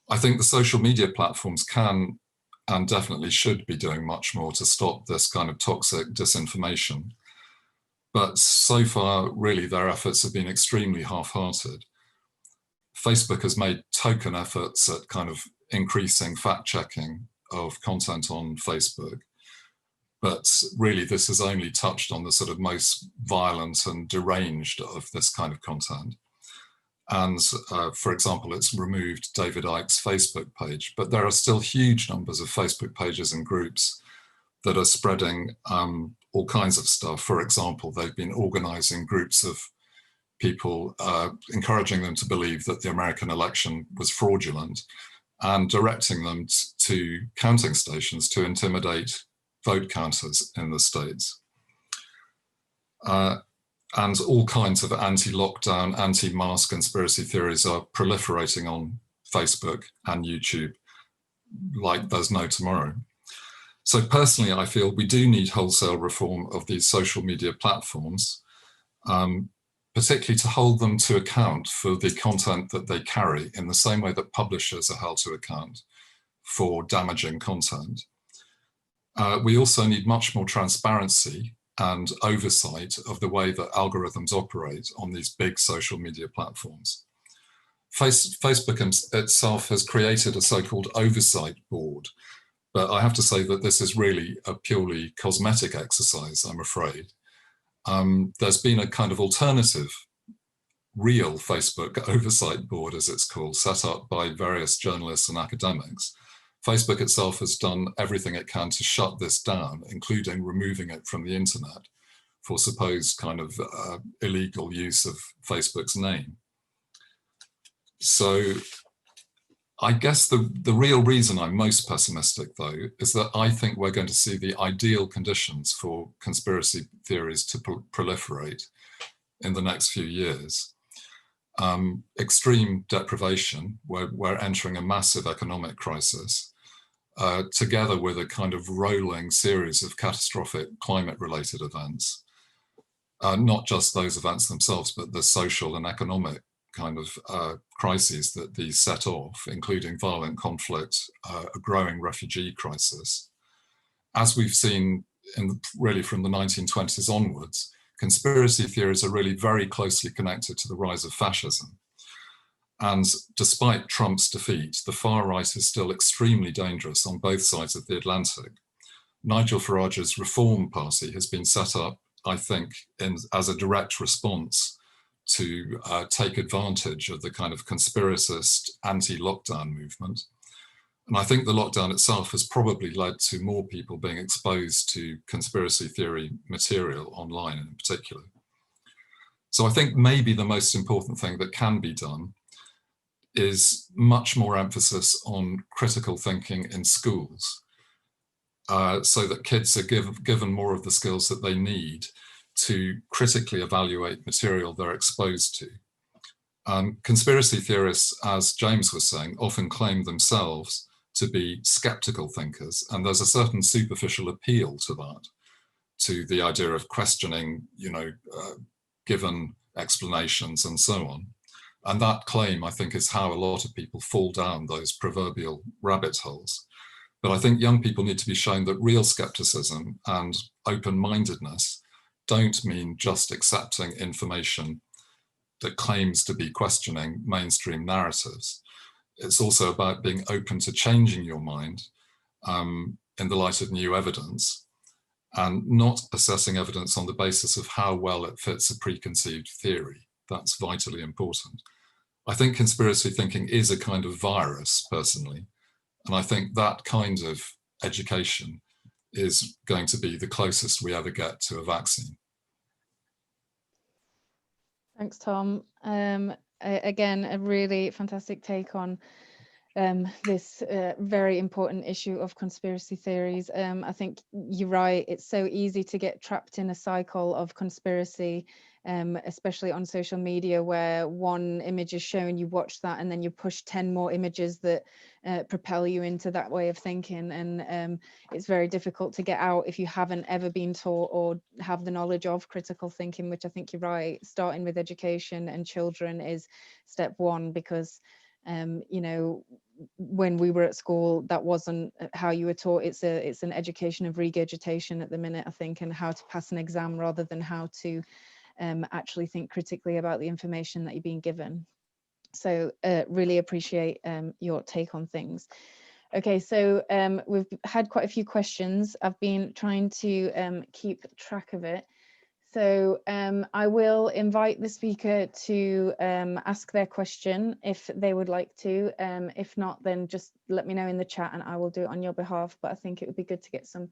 I think the social media platforms can and definitely should be doing much more to stop this kind of toxic disinformation. But so far, really, their efforts have been extremely half-hearted. Facebook has made token efforts at kind of increasing fact-checking of content on Facebook. But really, this has only touched on the sort of most violent and deranged of this kind of content. And for example, it's removed David Icke's Facebook page, but there are still huge numbers of Facebook pages and groups that are spreading all kinds of stuff. For example, they've been organizing groups of people, encouraging them to believe that the American election was fraudulent and directing them to counting stations to intimidate vote counters in the States. And all kinds of anti-lockdown, anti-mask conspiracy theories are proliferating on Facebook and YouTube like there's no tomorrow. So personally, I feel we do need wholesale reform of these social media platforms, particularly to hold them to account for the content that they carry in the same way that publishers are held to account for damaging content. We also need much more transparency and oversight of the way that algorithms operate on these big social media platforms. Facebook itself has created a so-called oversight board, but I have to say that this is really a purely cosmetic exercise, I'm afraid. There's been a kind of alternative, real Facebook oversight board, as it's called, set up by various journalists and academics. Facebook itself has done everything it can to shut this down, including removing it from the internet for supposed kind of illegal use of Facebook's name. So I guess the real reason I'm most pessimistic, though, is that I think we're going to see the ideal conditions for conspiracy theories to proliferate in the next few years. Extreme deprivation, we're entering a massive economic crisis, together with a kind of rolling series of catastrophic climate-related events. Not just those events themselves, but the social and economic kind of crises that these set off, including violent conflict, a growing refugee crisis. As we've seen really from the 1920s onwards, conspiracy theories are really very closely connected to the rise of fascism. And despite Trump's defeat, the far right is still extremely dangerous on both sides of the Atlantic. Nigel Farage's Reform Party has been set up, I think, as a direct response to take advantage of the kind of conspiracist anti-lockdown movement. And I think the lockdown itself has probably led to more people being exposed to conspiracy theory material online in particular. So I think maybe the most important thing that can be done is much more emphasis on critical thinking in schools, so that kids are given more of the skills that they need to critically evaluate material they're exposed to. Conspiracy theorists, as James was saying, often claim themselves to be skeptical thinkers, and there's a certain superficial appeal to that, to the idea of questioning, given explanations and so on. And that claim, I think, is how a lot of people fall down those proverbial rabbit holes. But I think young people need to be shown that real skepticism and open-mindedness don't mean just accepting information that claims to be questioning mainstream narratives. It's also about being open to changing your mind in the light of new evidence, and not assessing evidence on the basis of how well it fits a preconceived theory. That's vitally important. I think conspiracy thinking is a kind of virus, personally, and I think that kind of education is going to be the closest we ever get to a vaccine. Thanks, Tom. Again, a really fantastic take on this very important issue of conspiracy theories. I think you're right. It's so easy to get trapped in a cycle of conspiracy, especially on social media, where one image is shown, you watch that, and then you push 10 more images that propel you into that way of thinking. And it's very difficult to get out if you haven't ever been taught or have the knowledge of critical thinking, which I think you're right. Starting with education and children is step one, because when we were at school, that wasn't how you were taught. It's an education of regurgitation at the minute, I think, and how to pass an exam rather than how to actually think critically about the information that you're being given. So really appreciate your take on things. Okay, so we've had quite a few questions. I've been trying to keep track of it. So I will invite the speaker to ask their question if they would like to. If not, then just let me know in the chat and I will do it on your behalf. But I think it would be good to get some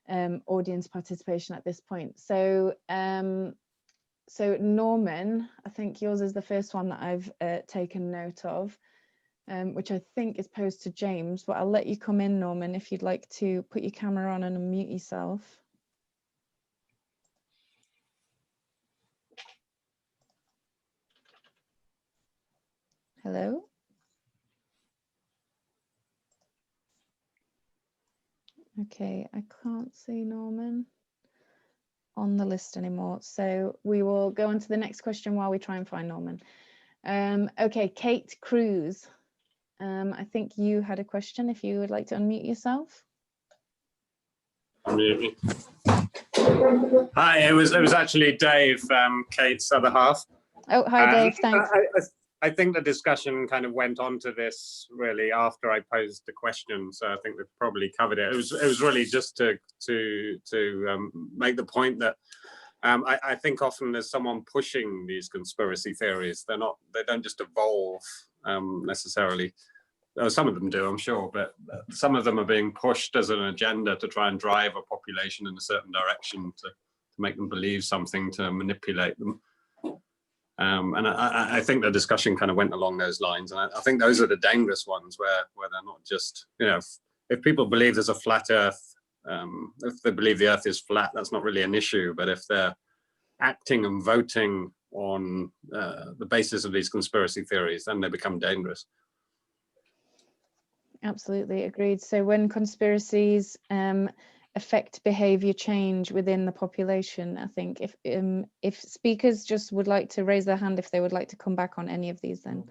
audience participation at this point. So so Norman, I think yours is the first one that I've taken note of, which I think is posed to James, but I'll let you come in, Norman, if you'd like to put your camera on and unmute yourself. Hello? Okay, I can't see Norman on the list anymore. So we will go on to the next question while we try and find Norman. Okay, Kate Cruz. I think you had a question, if you would like to unmute yourself. Unmute me. Hi, it was actually Dave, Kate's other half. Oh, hi Dave, thanks. I think the discussion kind of went on to this really after I posed the question, so I think we've probably covered it. It was really just to make the point that I think often there's someone pushing these conspiracy theories. They don't just evolve necessarily. Some of them do, I'm sure, but some of them are being pushed as an agenda to try and drive a population in a certain direction, to make them believe something, to manipulate them. And I think the discussion kind of went along those lines. And I think those are the dangerous ones where they're not just, you know, if people believe there's a flat earth, if they believe the earth is flat, that's not really an issue. But if they're acting and voting on the basis of these conspiracy theories, then they become dangerous. Absolutely agreed. So when conspiracies affect behavior change within the population, I think if speakers just would like to raise their hand if they would like to come back on any of these, then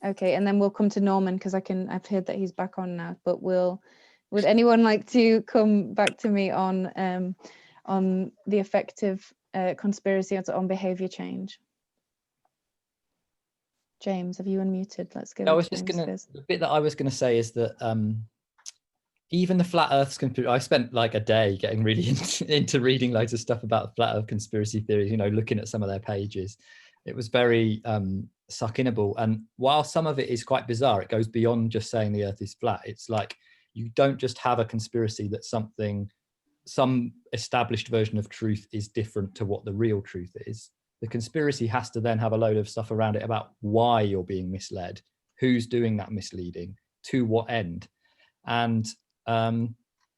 okay, and then we'll come to Norman, because I've heard that he's back on now, but would anyone like to come back to me on the effect of conspiracy on behavior change? James, have you unmuted? Let's go. I was just gonna, the bit that I was gonna say is that even the flat earth conspiracy, I spent like a day getting really into reading loads of stuff about the flat earth conspiracy theories, you know, looking at some of their pages. It was very suck-inable. And while some of it is quite bizarre, it goes beyond just saying the earth is flat. It's like, you don't just have a conspiracy that some established version of truth is different to what the real truth is. The conspiracy has to then have a load of stuff around it about why you're being misled, who's doing that misleading, to what end. And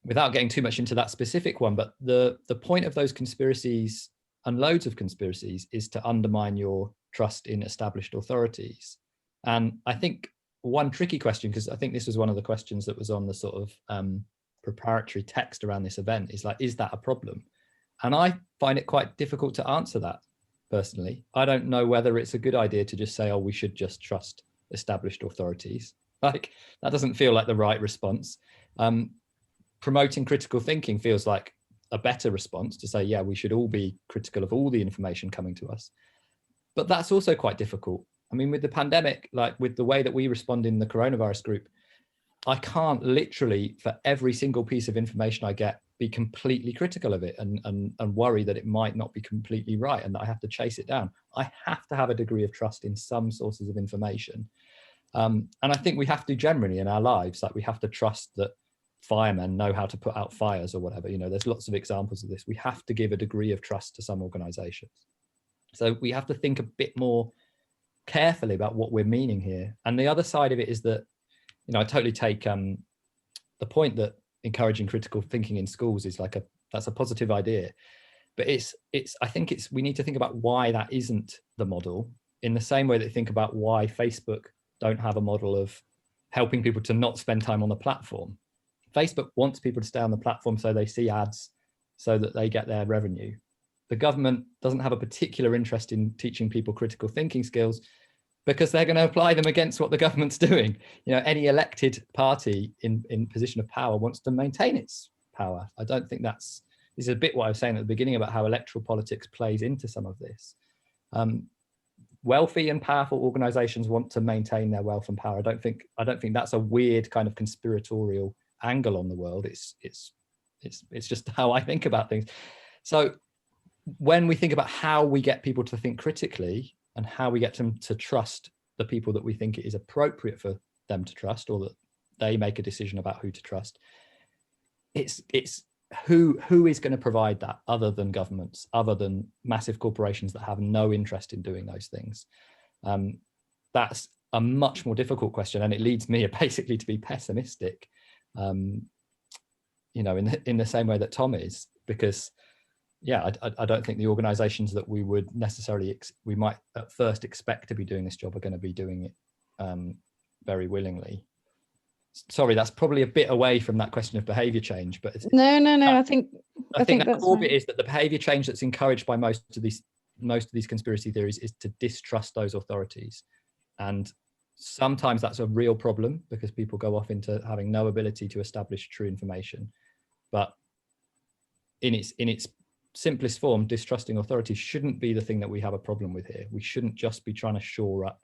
without getting too much into that specific one, but the point of those conspiracies, and loads of conspiracies, is to undermine your trust in established authorities. And I think one tricky question, because I think this was one of the questions that was on the sort of preparatory text around this event, is like, is that a problem? And I find it quite difficult to answer that. Personally, I don't know whether it's a good idea to just say, oh, we should just trust established authorities. Like, that doesn't feel like the right response. Promoting critical thinking feels like a better response, to say, yeah, we should all be critical of all the information coming to us. But that's also quite difficult. I mean, with the pandemic, like with the way that we respond in the coronavirus group, I can't literally, for every single piece of information I get, be completely critical of it and worry that it might not be completely right and that I have to chase it down. I have to have a degree of trust in some sources of information. And I think we have to generally in our lives, like we have to trust that firemen know how to put out fires or whatever. You know, there's lots of examples of this. We have to give a degree of trust to some organizations. So we have to think a bit more carefully about what we're meaning here. And the other side of it is that, you know, I totally take the point that encouraging critical thinking in schools is like that's a positive idea, but I think we need to think about why that isn't the model, in the same way that think about why Facebook don't have a model of helping people to not spend time on the platform. Facebook wants people to stay on the platform so they see ads, so that they get their revenue. The government doesn't have a particular interest in teaching people critical thinking skills, because they're going to apply them against what the government's doing. You know, any elected party in position of power wants to maintain its power. I don't think this is a bit what I was saying at the beginning about how electoral politics plays into some of this. Wealthy and powerful organizations want to maintain their wealth and power. I don't think that's a weird kind of conspiratorial angle on the world. It's just how I think about things. So when we think about how we get people to think critically, and how we get them to trust the people that we think it is appropriate for them to trust, or that they make a decision about who to trust, it's who is going to provide that other than governments, other than massive corporations that have no interest in doing those things? That's a much more difficult question, and it leads me basically to be pessimistic, you know, in the same way that Tom is, because yeah, I don't think the organizations that we would necessarily we might at first expect to be doing this job are going to be doing it very willingly. Sorry, that's probably a bit away from that question of behavior change, but no, I think the that's core right. bit is that the behavior change that's encouraged by most of these conspiracy theories is to distrust those authorities, and sometimes that's a real problem because people go off into having no ability to establish true information. But in its simplest form, distrusting authorities shouldn't be the thing that we have a problem with here. We shouldn't just be trying to shore up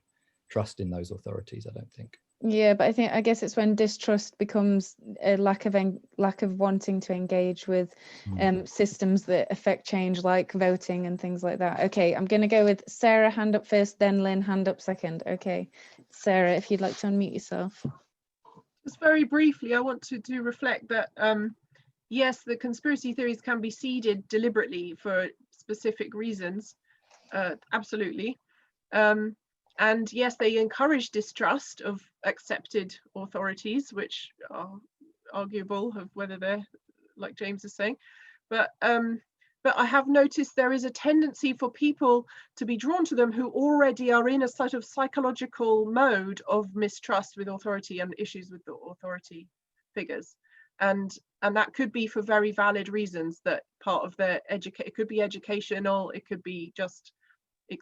trust in those authorities, I don't think. Yeah, but I guess it's when distrust becomes a lack of wanting to engage with systems that affect change, like voting and things like that. Okay, I'm going to go with Sarah, hand up first, then Lynn, hand up second. Okay, Sarah, if you'd like to unmute yourself. Just very briefly, I want to reflect that yes, the conspiracy theories can be seeded deliberately for specific reasons, absolutely. And yes, they encourage distrust of accepted authorities, which are arguable of whether they're, like James is saying. But I have noticed there is a tendency for people to be drawn to them who already are in a sort of psychological mode of mistrust with authority and issues with the authority figures. And that could be for very valid reasons, that part of their it could be educational, it could be just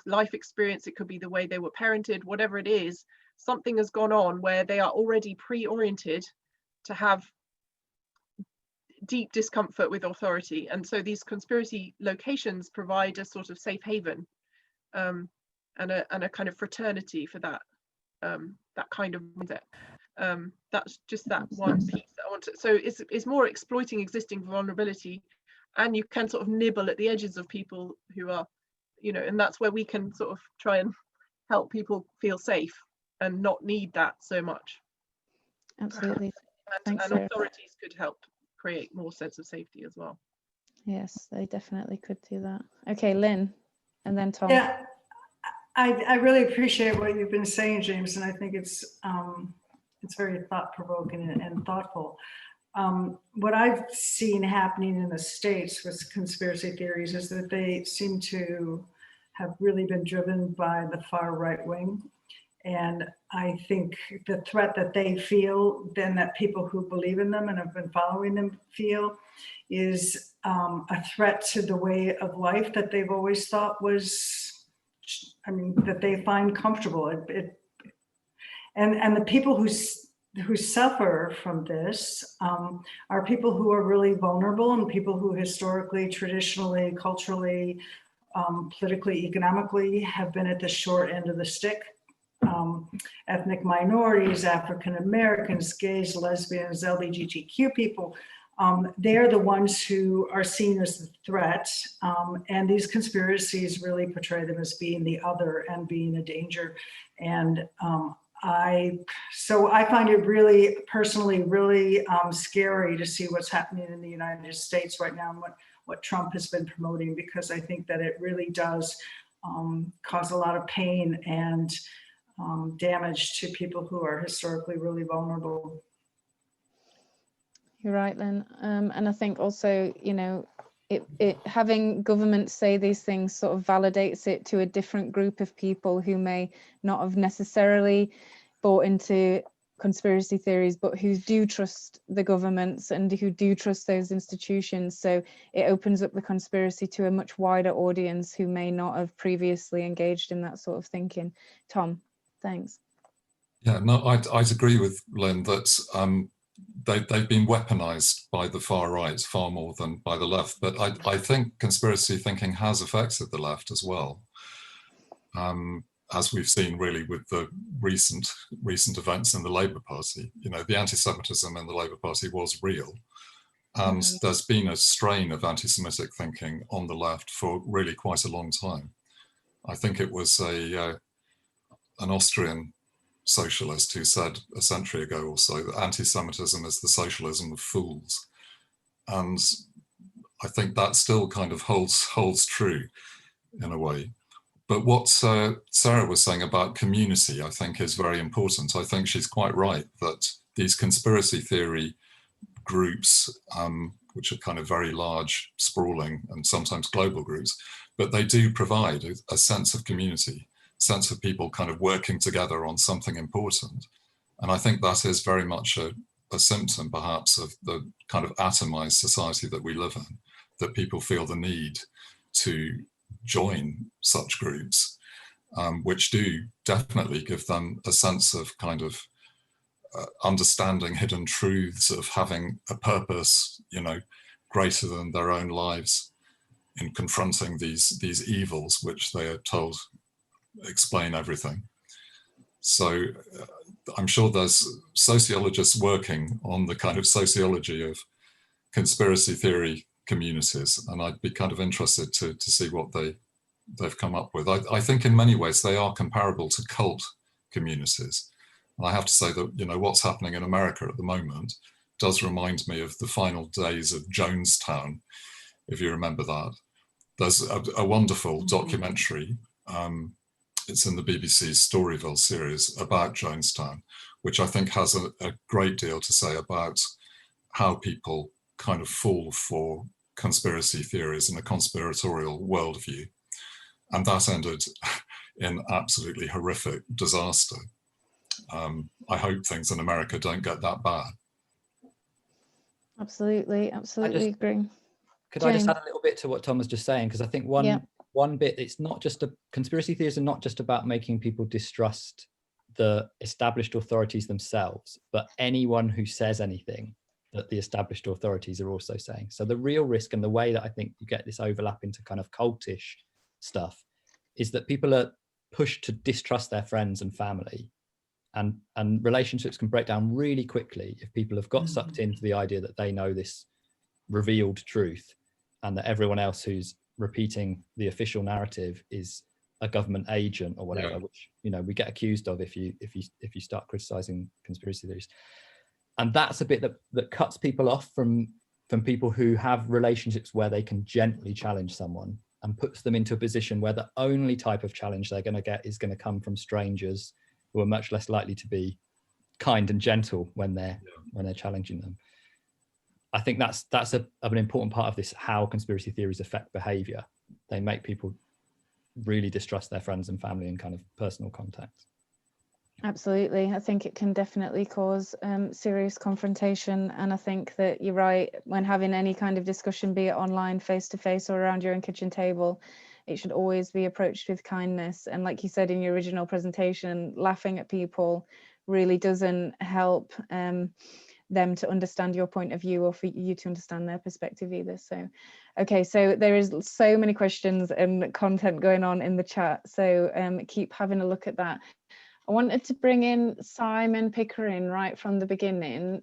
life experience, it could be the way they were parented, whatever it is, something has gone on where they are already pre-oriented to have deep discomfort with authority. And so these conspiracy locations provide a sort of safe haven and a kind of fraternity for that kind of mindset. That's just that one piece that I want to, so it's more exploiting existing vulnerability, and you can sort of nibble at the edges of people who are, you know, and that's where we can sort of try and help people feel safe and not need that so much. Absolutely. And Sarah. authorities could help create more sense of safety as well. Yes, they definitely could do that. Okay, Lynn, and then Tom. Yeah, I really appreciate what you've been saying, James, and I think it's very thought-provoking and thoughtful. What I've seen happening in the States with conspiracy theories is that they seem to have really been driven by the far right wing. And I think the threat that they feel, then that people who believe in them and have been following them feel, is a threat to the way of life that they've always thought was, I mean, that they find comfortable. And the people who suffer from this are people who are really vulnerable and people who historically, traditionally, culturally, politically, economically have been at the short end of the stick. Ethnic minorities, African Americans, gays, lesbians, LGBTQ people, they're the ones who are seen as the threat. And these conspiracies really portray them as being the other and being a danger. And so I find it really, personally, really scary to see what's happening in the United States right now and what Trump has been promoting, because I think that it really does cause a lot of pain and damage to people who are historically really vulnerable. You're right, Lynn. And I think also, you know, it having governments say these things sort of validates it to a different group of people who may not have necessarily bought into conspiracy theories, but who do trust the governments and who do trust those institutions. So it opens up the conspiracy to a much wider audience who may not have previously engaged in that sort of thinking. Tom, thanks. Yeah, no, I'd agree with Lynn that they've been weaponized by the far right far more than by the left. But I think conspiracy thinking has affected the left as well, as we've seen really with the recent events in the Labour Party. You know, the anti-Semitism in the Labour Party was real. And there's been a strain of anti-Semitic thinking on the left for really quite a long time. I think it was an Austrian socialist who said a century ago or so that anti-Semitism is the socialism of fools. And I think that still kind of holds true in a way. But what Sarah was saying about community, I think, is very important. I think she's quite right that these conspiracy theory groups, which are kind of very large, sprawling, and sometimes global groups, but they do provide a sense of community, sense of people kind of working together on something important. And I think that is very much a symptom, perhaps, of the kind of atomized society that we live in, that people feel the need to join such groups, which do definitely give them a sense of kind of understanding hidden truths, of having a purpose, you know, greater than their own lives in confronting these evils which they are told explain everything. So I'm sure there's sociologists working on the kind of sociology of conspiracy theory communities, and I'd be kind of interested to see what they've come up with. I think in many ways they are comparable to cult communities. And I have to say that, you know, what's happening in America at the moment does remind me of the final days of Jonestown, if you remember that. There's a wonderful documentary, it's in the BBC's Storyville series about Jonestown, which I think has a great deal to say about how people kind of fall for conspiracy theories and a conspiratorial worldview. And that ended in absolutely horrific disaster. I hope things in America don't get that bad. Absolutely, absolutely agree. Could I just add a little bit to what Tom was just saying? Because I think one bit, it's not just conspiracy theories are not just about making people distrust the established authorities themselves, but anyone who says anything that the established authorities are also saying. So the real risk, and the way that I think you get this overlap into kind of cultish stuff, is that people are pushed to distrust their friends and family, and relationships can break down really quickly if people have got sucked into the idea that they know this revealed truth, and that everyone else who's repeating the official narrative is a government agent or whatever, which, you know, we get accused of if you start criticizing conspiracy theories. And that's a bit that cuts people off from people who have relationships where they can gently challenge someone, and puts them into a position where the only type of challenge they're going to get is going to come from strangers who are much less likely to be kind and gentle when they're challenging them. I think that's an important part of this, how conspiracy theories affect behavior. They make people really distrust their friends and family and kind of personal contacts. Absolutely. I think it can definitely cause serious confrontation. And I think that you're right, when having any kind of discussion, be it online, face-to-face, or around your own kitchen table, it should always be approached with kindness. And like you said in your original presentation, laughing at people really doesn't help them to understand your point of view, or for you to understand their perspective either. So, okay, so there is so many questions and content going on in the chat. So keep having a look at that. I wanted to bring in Simon Pickering right from the beginning,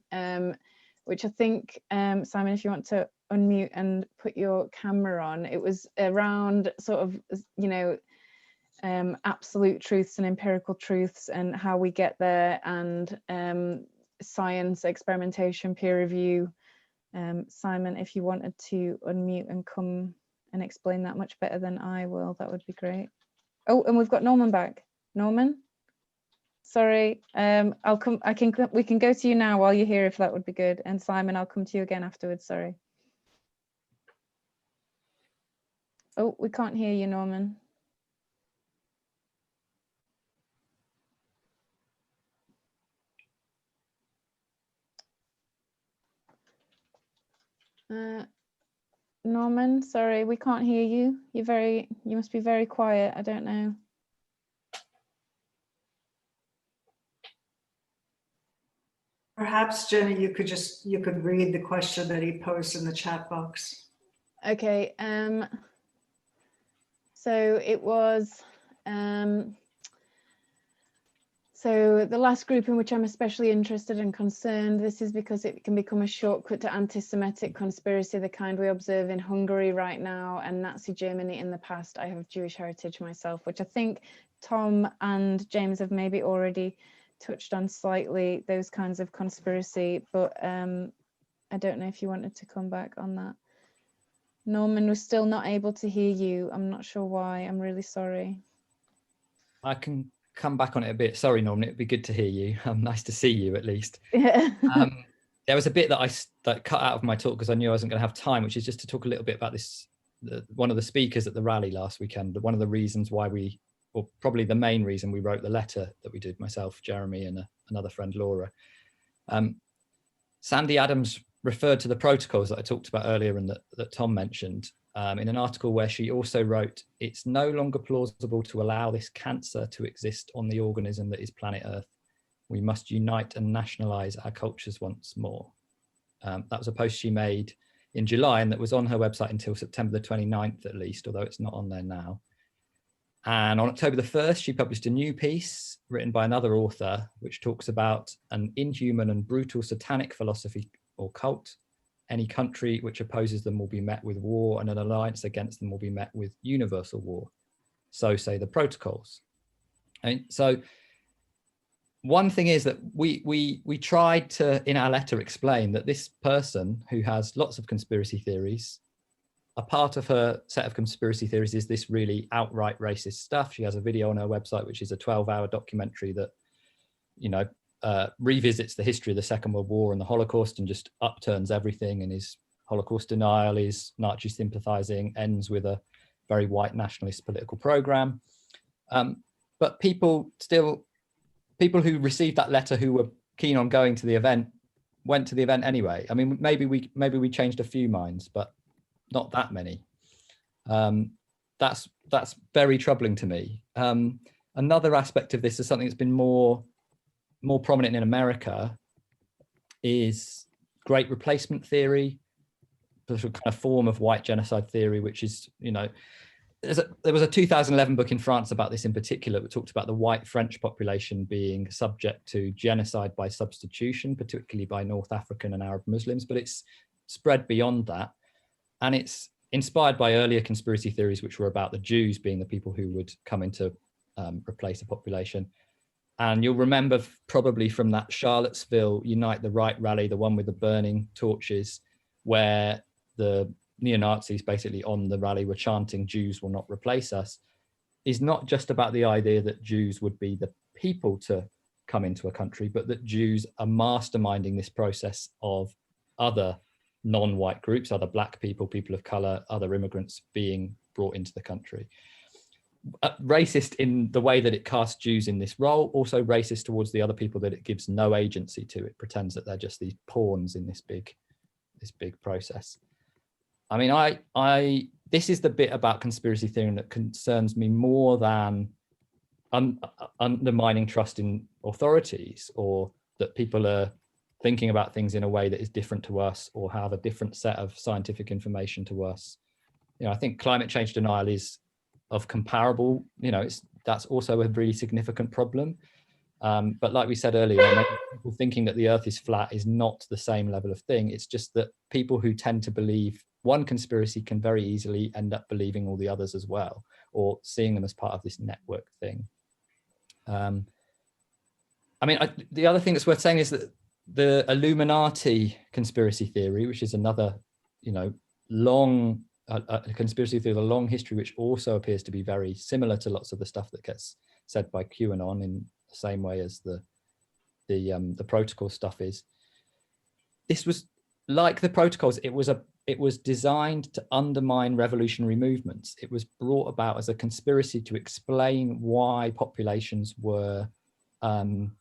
which I think, Simon, if you want to unmute and put your camera on, it was around sort of, you know, absolute truths and empirical truths and how we get there, and science, experimentation, peer review. Simon, if you wanted to unmute and come and explain that much better than I will, that would be great. Oh, and we've got Norman back. Norman? Sorry, I'll come. We can go to you now while you're here, if that would be good. And Simon, I'll come to you again afterwards. Sorry. Oh, we can't hear you, Norman. Norman, sorry, we can't hear you. You must be very quiet. I don't know. Perhaps, Jenny, you could read the question that he posed in the chat box. Okay, so it was, so the last group in which I'm especially interested and concerned, this is because it can become a shortcut to anti-Semitic conspiracy, the kind we observe in Hungary right now and Nazi Germany in the past. I have Jewish heritage myself, which I think Tom and James have maybe already touched on slightly, those kinds of conspiracy, but I don't know if you wanted to come back on that. Norman, we're still not able to hear you. I'm not sure why. I'm really sorry. I can come back on it a bit. Sorry, Norman, it'd be good to hear you. Nice to see you at least. Yeah. There was a bit that that cut out of my talk because I knew I wasn't going to have time, which is just to talk a little bit about this. One of the speakers at the rally last weekend, one of the reasons why or probably the main reason we wrote the letter that we did, myself, Jeremy, and another friend, Laura. Sandy Adams referred to the protocols that I talked about earlier and that Tom mentioned in an article where she also wrote, "It's no longer plausible to allow this cancer to exist on the organism that is planet Earth. We must unite and nationalize our cultures once more." That was a post she made in July and that was on her website until September the 29th at least, although it's not on there now. And on October the 1st, she published a new piece written by another author, which talks about an inhuman and brutal satanic philosophy or cult. Any country which opposes them will be met with war, and an alliance against them will be met with universal war. So say the protocols. And so one thing is that we tried to, in our letter, explain that this person who has lots of conspiracy theories, a part of her set of conspiracy theories is this really outright racist stuff. She has a video on her website, which is a 12-hour documentary that, you know, revisits the history of the Second World War and the Holocaust and just upturns everything, and is Holocaust denial, is Nazi sympathizing, ends with a very white nationalist political program. But people who received that letter who were keen on going to the event went to the event anyway. I mean, maybe we changed a few minds, but not that many. That's very troubling to me. Another aspect of this is something that's been more prominent in America is great replacement theory, the kind of form of white genocide theory, which is, you know, there was a 2011 book in France about this in particular that talked about the white French population being subject to genocide by substitution, particularly by North African and Arab Muslims, but it's spread beyond that. And it's inspired by earlier conspiracy theories, which were about the Jews being the people who would come in to replace the population. And you'll remember probably from that Charlottesville Unite the Right rally, the one with the burning torches, where the neo-Nazis basically on the rally were chanting, "Jews will not replace us," is not just about the idea that Jews would be the people to come into a country, but that Jews are masterminding this process of other non-white groups, other black people, people of color, other immigrants being brought into the country. Racist in the way that it casts Jews in this role, also racist towards the other people that it gives no agency to. It pretends that they're just these pawns in this big process. I mean, this is the bit about conspiracy theory that concerns me more than undermining trust in authorities, or that people are thinking about things in a way that is different to us or have a different set of scientific information to us. You know, I think climate change denial is of comparable, you know, that's also a really significant problem. But like we said earlier, people thinking that the earth is flat is not the same level of thing. It's just that people who tend to believe one conspiracy can very easily end up believing all the others as well, or seeing them as part of this network thing. I mean, the other thing that's worth saying is that the Illuminati conspiracy theory, which is another, you know, long a conspiracy theory with a long history, which also appears to be very similar to lots of the stuff that gets said by QAnon in the same way as the protocol stuff is. This was like the protocols. It was designed to undermine revolutionary movements. It was brought about as a conspiracy to explain why populations were acting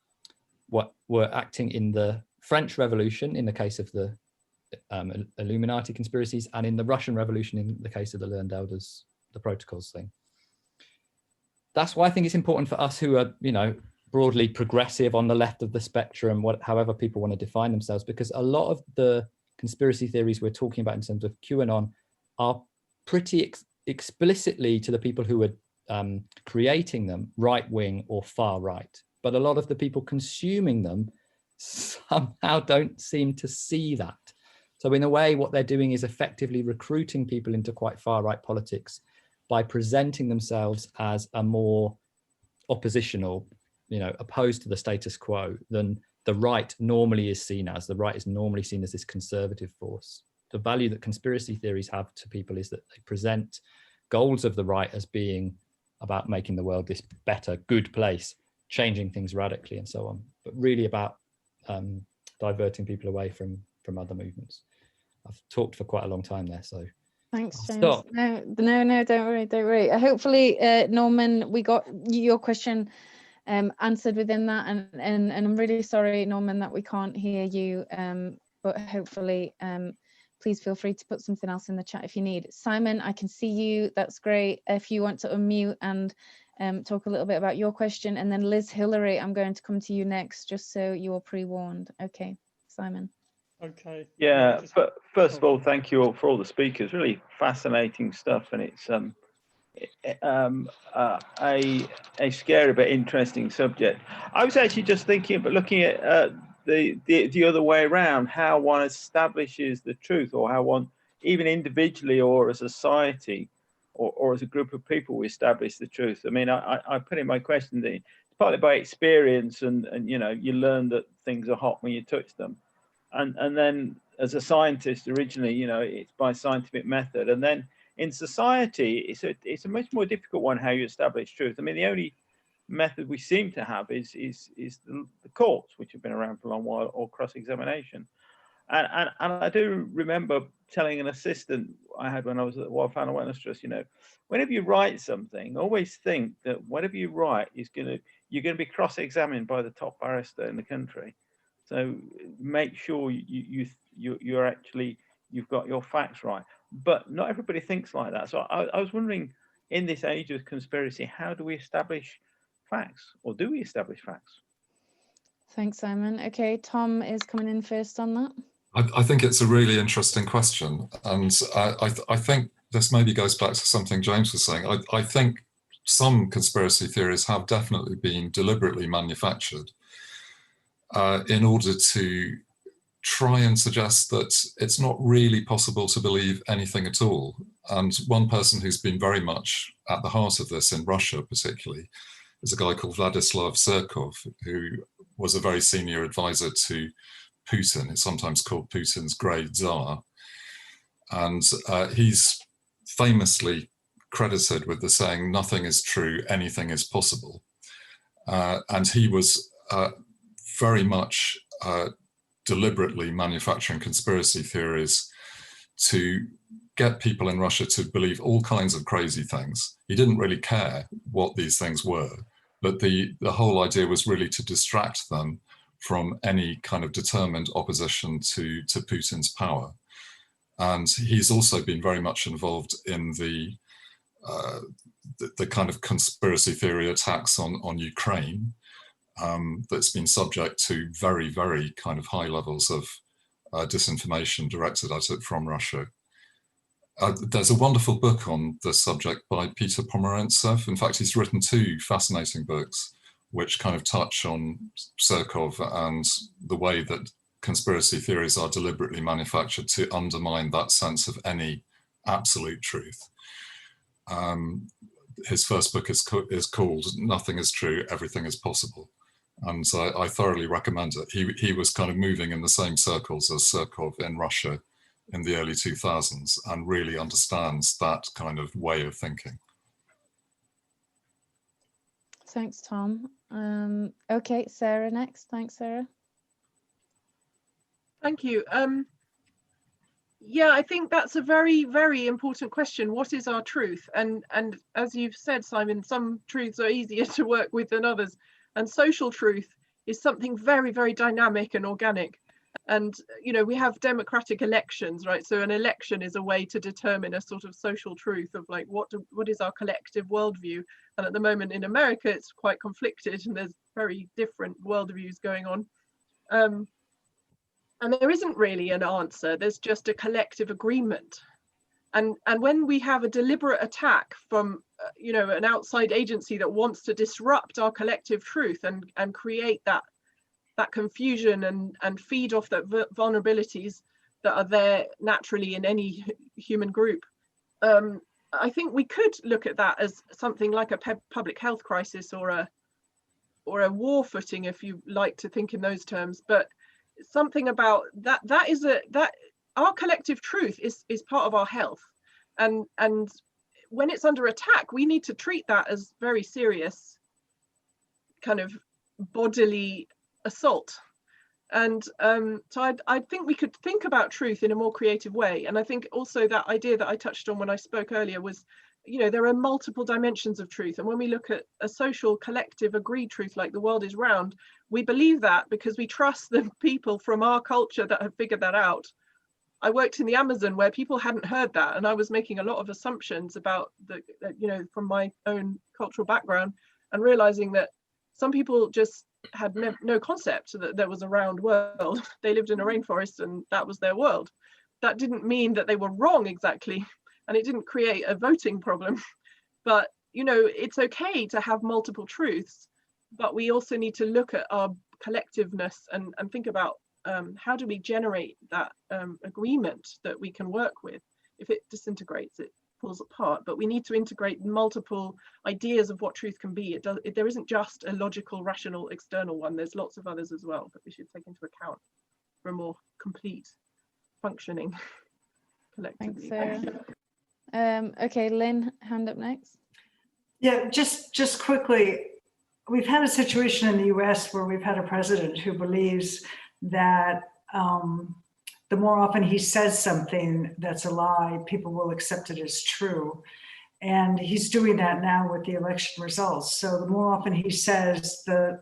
in the French Revolution in the case of the Illuminati conspiracies, and in the Russian Revolution in the case of the learned elders, the protocols thing. That's why I think it's important for us who are, you know, broadly progressive on the left of the spectrum, however people want to define themselves, because a lot of the conspiracy theories we're talking about in terms of QAnon are pretty explicitly, to the people who are creating them, right-wing or far-right. But a lot of the people consuming them somehow don't seem to see that. So in a way, what they're doing is effectively recruiting people into quite far-right politics by presenting themselves as a more oppositional, you know, opposed to the status quo than the right normally is seen as, the right is normally seen as this conservative force. The value that conspiracy theories have to people is that they present goals of the right as being about making the world this better, good place, changing things radically and so on, but really about diverting people away from other movements. I've talked for quite a long time there, so thanks, I'll James. stop. No, don't worry. Hopefully, Norman, we got your question answered within that, and I'm really sorry, Norman, that we can't hear you, but hopefully please feel free to put something else in the chat if you need. Simon, I can see you, that's great. If you want to unmute and talk a little bit about your question, and then Liz Hillary, I'm going to come to you next, just so you're pre-warned. Okay, Simon. Okay. Yeah, but first of all, thank you all for all the speakers. Really fascinating stuff, and it's a scary but interesting subject. I was actually just thinking, but looking at the other way around, how one establishes the truth, or how one, even individually or as a society, or as a group of people, we establish the truth. I mean, I put in my question that it's partly by experience, and you know, you learn that things are hot when you touch them, and then as a scientist originally, you know, it's by scientific method, and then in society, it's a much more difficult one, how you establish truth. I mean, the only method we seem to have is the courts, which have been around for a long while, or cross-examination. And I do remember telling an assistant I had when I was at the Wildfowl Awareness Trust, you know, whenever you write something, always think that whatever you write is you're going to be cross-examined by the top barrister in the country. So make sure you're actually, you've got your facts right. But not everybody thinks like that. So I was wondering, in this age of conspiracy, how do we establish facts, or do we establish facts? Thanks, Simon. Okay, Tom is coming in first on that. I think it's a really interesting question, and I think this maybe goes back to something James was saying. I think some conspiracy theories have definitely been deliberately manufactured in order to try and suggest that it's not really possible to believe anything at all. And one person who's been very much at the heart of this in Russia particularly is a guy called Vladislav Surkov, who was a very senior advisor to Putin. It's sometimes called Putin's Grey Tsar. And he's famously credited with the saying, "Nothing is true, anything is possible." And he was very much deliberately manufacturing conspiracy theories to get people in Russia to believe all kinds of crazy things. He didn't really care what these things were, but the whole idea was really to distract them from any kind of determined opposition to Putin's power. And he's also been very much involved in the kind of conspiracy theory attacks on Ukraine, that's been subject to very, very kind of high levels of disinformation directed at it from Russia. There's a wonderful book on this subject by Peter Pomerantsev. In fact, he's written two fascinating books which kind of touch on Surkov and the way that conspiracy theories are deliberately manufactured to undermine that sense of any absolute truth. His first book is called "Nothing is True, Everything is Possible." And so I thoroughly recommend it. He was kind of moving in the same circles as Surkov in Russia in the early 2000s, and really understands that kind of way of thinking. Thanks, Tom. Okay, Sarah next. Thanks, Sarah. Thank you. Yeah, I think that's a very, very important question. What is our truth? And as you've said, Simon, some truths are easier to work with than others. And social truth is something very, very dynamic and organic. And, you know, we have democratic elections, right? So an election is a way to determine a sort of social truth of like, what is our collective worldview? And at the moment in America, it's quite conflicted and there's very different worldviews going on. And there isn't really an answer. There's just a collective agreement. And when we have a deliberate attack from, you know, an outside agency that wants to disrupt our collective truth and create that confusion and feed off that vulnerabilities that are there naturally in any human group, I think we could look at that as something like a public health crisis or or a war footing, if you like to think in those terms, but something about that our collective truth is part of our health, and when it's under attack, we need to treat that as very serious kind of bodily assault. And so I think we could think about truth in a more creative way. And I think also that idea that I touched on when I spoke earlier was, you know, there are multiple dimensions of truth. And when we look at a social collective agreed truth like the world is round, we believe that because we trust the people from our culture that have figured that out. I worked in the Amazon where people hadn't heard that, and I was making a lot of assumptions about the, you know, from my own cultural background, and realizing that some people just had no concept that there was a round world. They lived in a rainforest and that was their world. That didn't mean that they were wrong exactly, and it didn't create a voting problem. But, you know, it's okay to have multiple truths, but we also need to look at our collectiveness and think about how do we generate that agreement that we can work with. If it disintegrates, it falls apart, but we need to integrate multiple ideas of what truth can be. There isn't just a logical, rational, external one. There's lots of others as well that we should take into account for a more complete functioning collectively. Thanks, Sarah. Okay, Lynn, hand up next. Yeah, just quickly, we've had a situation in the US where we've had a president who believes that the more often he says something that's a lie, people will accept it as true. And he's doing that now with the election results. So the more often he says the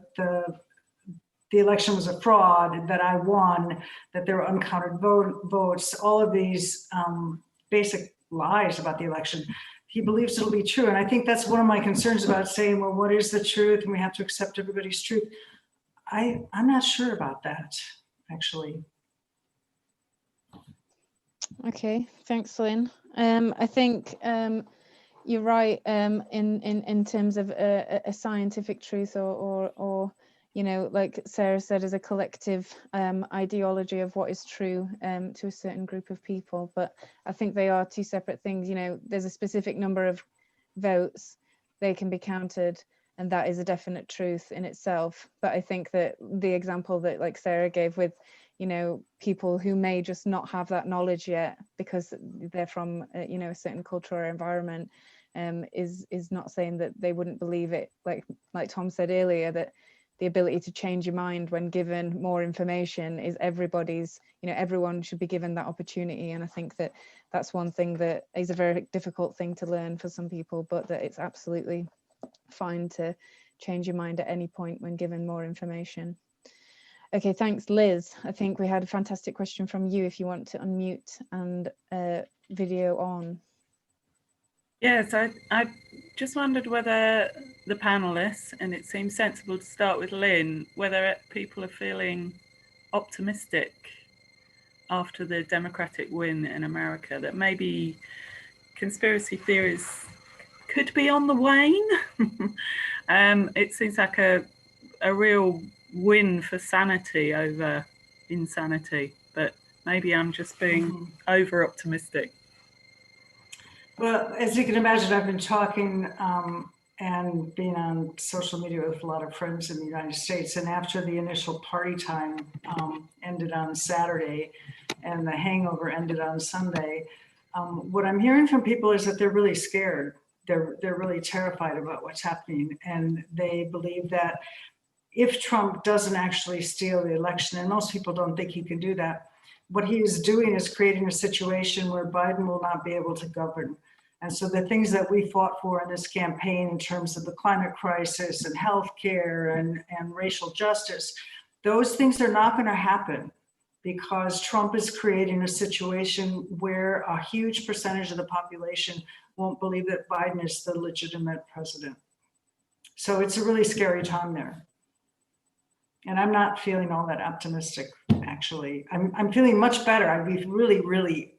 election was a fraud, that I won, that there were uncounted votes, all of these basic lies about the election, he believes it'll be true. And I think that's one of my concerns about saying, well, what is the truth? And we have to accept everybody's truth. I'm not sure about that, actually. Okay, thanks, Lynn. I think you're right in terms of a scientific truth or you know, like Sarah said, as a collective ideology of what is true to a certain group of people. But I think they are two separate things. You know, there's a specific number of votes, they can be counted, and that is a definite truth in itself. But I think that the example that like Sarah gave with, you know, people who may just not have that knowledge yet because they're from you know, a certain culture or environment, is not saying that they wouldn't believe it. Like Tom said earlier, that the ability to change your mind when given more information is everybody's, you know, everyone should be given that opportunity. And I think that that's one thing that is a very difficult thing to learn for some people, but that it's absolutely fine to change your mind at any point when given more information. Okay, thanks, Liz. I think we had a fantastic question from you, if you want to unmute and video on. Yes, I just wondered whether the panelists, and it seems sensible to start with Lynn, whether people are feeling optimistic after the Democratic win in America, that maybe conspiracy theories could be on the wane. It seems like a real win for sanity over insanity, but maybe I'm just being over optimistic. Well, as you can imagine, I've been talking and being on social media with a lot of friends in the United States. And after the initial party time ended on Saturday and the hangover ended on Sunday, what I'm hearing from people is that they're really scared. They're really terrified about what's happening. And they believe that if Trump doesn't actually steal the election, and most people don't think he can do that, what he is doing is creating a situation where Biden will not be able to govern. And so the things that we fought for in this campaign in terms of the climate crisis and healthcare and racial justice, those things are not going to happen because Trump is creating a situation where a huge percentage of the population won't believe that Biden is the legitimate president. So it's a really scary time there. And I'm not feeling all that optimistic, actually. I'm feeling much better. I'd be really, really